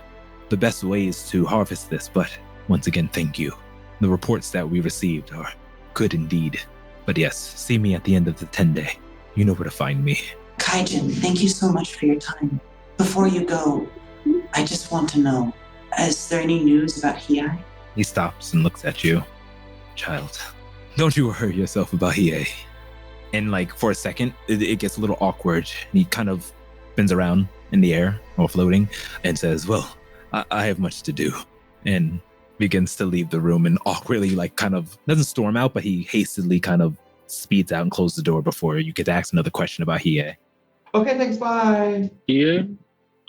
the best ways to harvest this, but once again, thank you. The reports that we received are good indeed. But yes, see me at the end of the 10-day. You know where to find me. Kaijin, thank you so much for your time. Before you go, I just want to know, is there any news about Hiai? He stops and looks at you. Child, Don't you worry yourself about Hiei. And like for a second, it gets a little awkward. He kind of spins around in the air or floating and says, well, I have much to do. And begins to leave the room and awkwardly like kind of doesn't storm out, but he hastily kind of speeds out and closes the door before you get to ask another question about Hiei. Okay, thanks, bye. Here,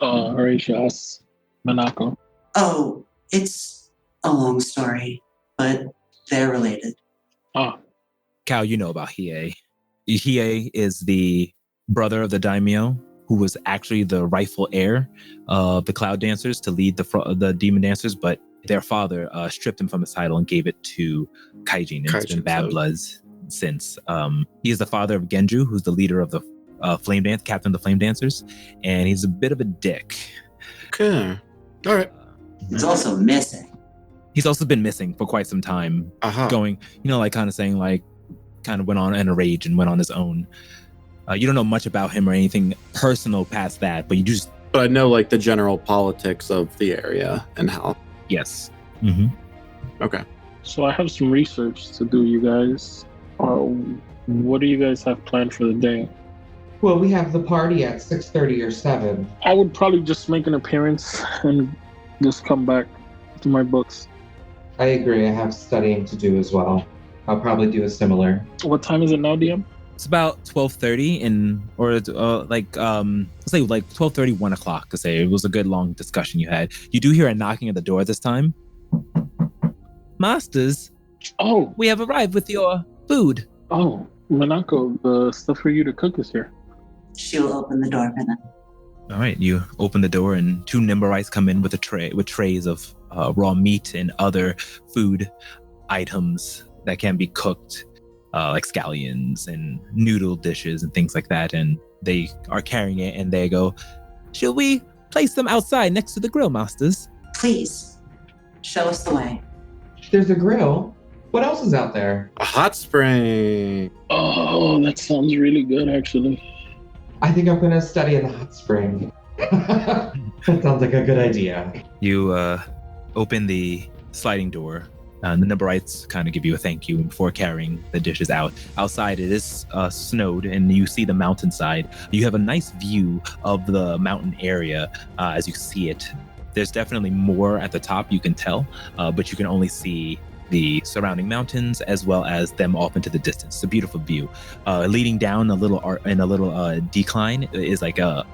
Horatio asks Manako. Oh, it's a long story, but they're related. Ah, Cal, you know about Hiei. Hiei is the brother of the daimyo who was actually the rightful heir of the Cloud Dancers to lead the Demon Dancers, but their father stripped him from his title and gave it to Kaijin. And it's been bad bloods since. He is the father of Genju, who's the leader of the captain of the Flame Dancers, and he's a bit of a dick. Okay. All right. He's also missing. He's also been missing for quite some time, going, like kind of saying like, kind of went on in a rage and went on his own. You don't know much about him or anything personal past that, but you just... But I know like the general politics of the area and how. Yes. Mm-hmm. Okay. So I have some research to do, you guys. What do you guys have planned for the day? Well, we have the party at 6:30 or 7. I would probably just make an appearance and just come back to my books. I agree. I have studying to do as well. I'll probably do a similar. What time is it now, DM? It's about 12:30 let's say like 12:30, 1 o'clock to say. It was a good long discussion you had. You do hear a knocking at the door this time. Masters. Oh. We have arrived with your food. Oh, Manako, the stuff for you to cook is here. She'll open the door for them. All right, you open the door and 2 Nimberites come in with trays of raw meat and other food items that can be cooked, like scallions and noodle dishes and things like that. And they are carrying it and they go, "Shall we place them outside next to the grill, Masters?" Please, show us the way. There's a grill. What else is out there? A hot spring. Oh, that sounds really good, actually. I think I'm going to study in the hot spring. That sounds like a good idea. You open the sliding door. The Nimberites kind of give you a thank you before carrying the dishes out. Outside, it is snowed, and you see the mountainside. You have a nice view of the mountain area as you see it. There's definitely more at the top, you can tell, but you can only see the surrounding mountains as well as them off into the distance. It's a beautiful view. Leading down a little decline is like a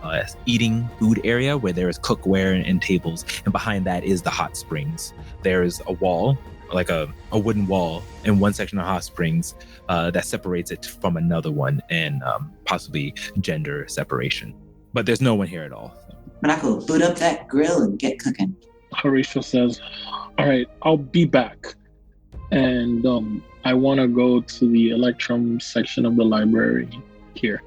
eating food area where there is cookware and tables, and behind that is the hot springs. There's a wall, like a wooden wall in one section of hot springs that separates it from another one, and possibly gender separation. But there's no one here at all. Manako, boot up that grill and get cooking. Horatio says, "All right, I'll be back." And I want to go to the Electrum section of the library here.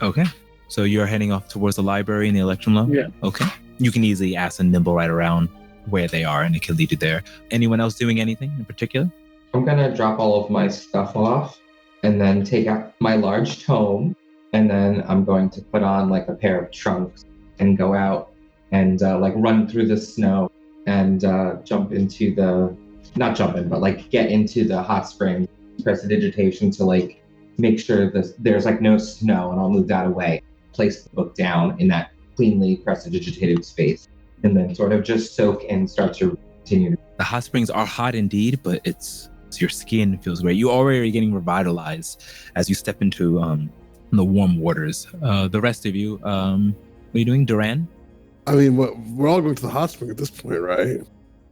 Okay. So you're heading off towards the library in the Electrum level? Yeah. Okay. You can easily ask a nimble right around where they are, and it can lead you there. Anyone else doing anything in particular? I'm going to drop all of my stuff off and then take out my large tome. And then I'm going to put on like a pair of trunks and go out and run through the snow and get into the hot spring, prestidigitation to like make sure that there's like no snow, and I'll move that away, place the book down in that cleanly prestidigitated space, and then sort of just soak and start to continue. The hot springs are hot indeed, but it's your skin feels great. You already are getting revitalized as you step into the warm waters. The rest of you, what are you doing, Duran? I mean, we're all going to the hot spring at this point, right?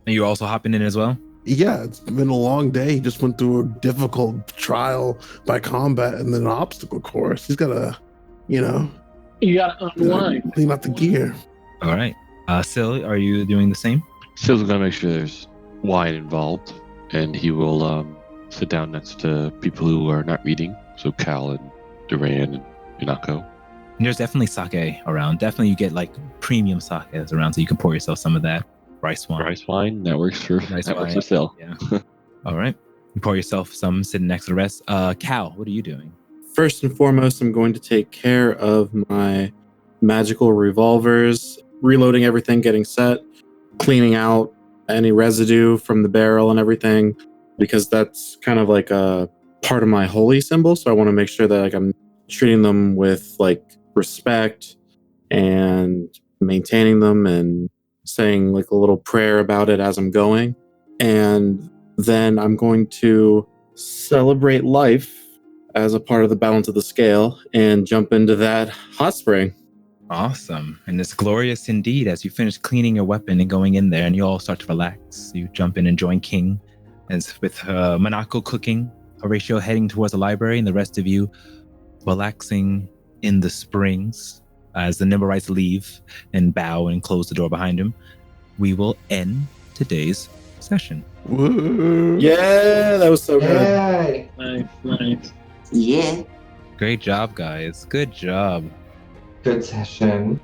And you're also hopping in as well? Yeah, it's been a long day. He just went through a difficult trial by combat and then an obstacle course. He's got to, You got to unwind. Clean out the gear. All right. Sil, are you doing the same? Sil's going to make sure there's wine involved, and he will sit down next to people who are not reading. So Cal and Duran and Minako. There's definitely sake around. Definitely you get like premium sake that's around, so you can pour yourself some of that. Rice wine. That works for Sil. Yeah. All right. You pour yourself some, sitting next to the rest. Cal, what are you doing? First and foremost, I'm going to take care of my magical revolvers, reloading everything, getting set, cleaning out any residue from the barrel and everything, because that's kind of like a part of my holy symbol, so I want to make sure that like I'm treating them with like respect and maintaining them and saying like a little prayer about it as I'm going. And then I'm going to celebrate life as a part of the balance of the scale and jump into that hot spring. Awesome. And it's glorious indeed as you finish cleaning your weapon and going in there and you all start to relax. You jump in and join King. And with Monako cooking, Horatio heading towards the library, and the rest of you relaxing in the springs as the Nimblerites leave and bow and close the door behind him, we will end today's session. Woo. Yeah, that was so good. Yay. Nice. Yeah. Great job, guys. Good job. Good session.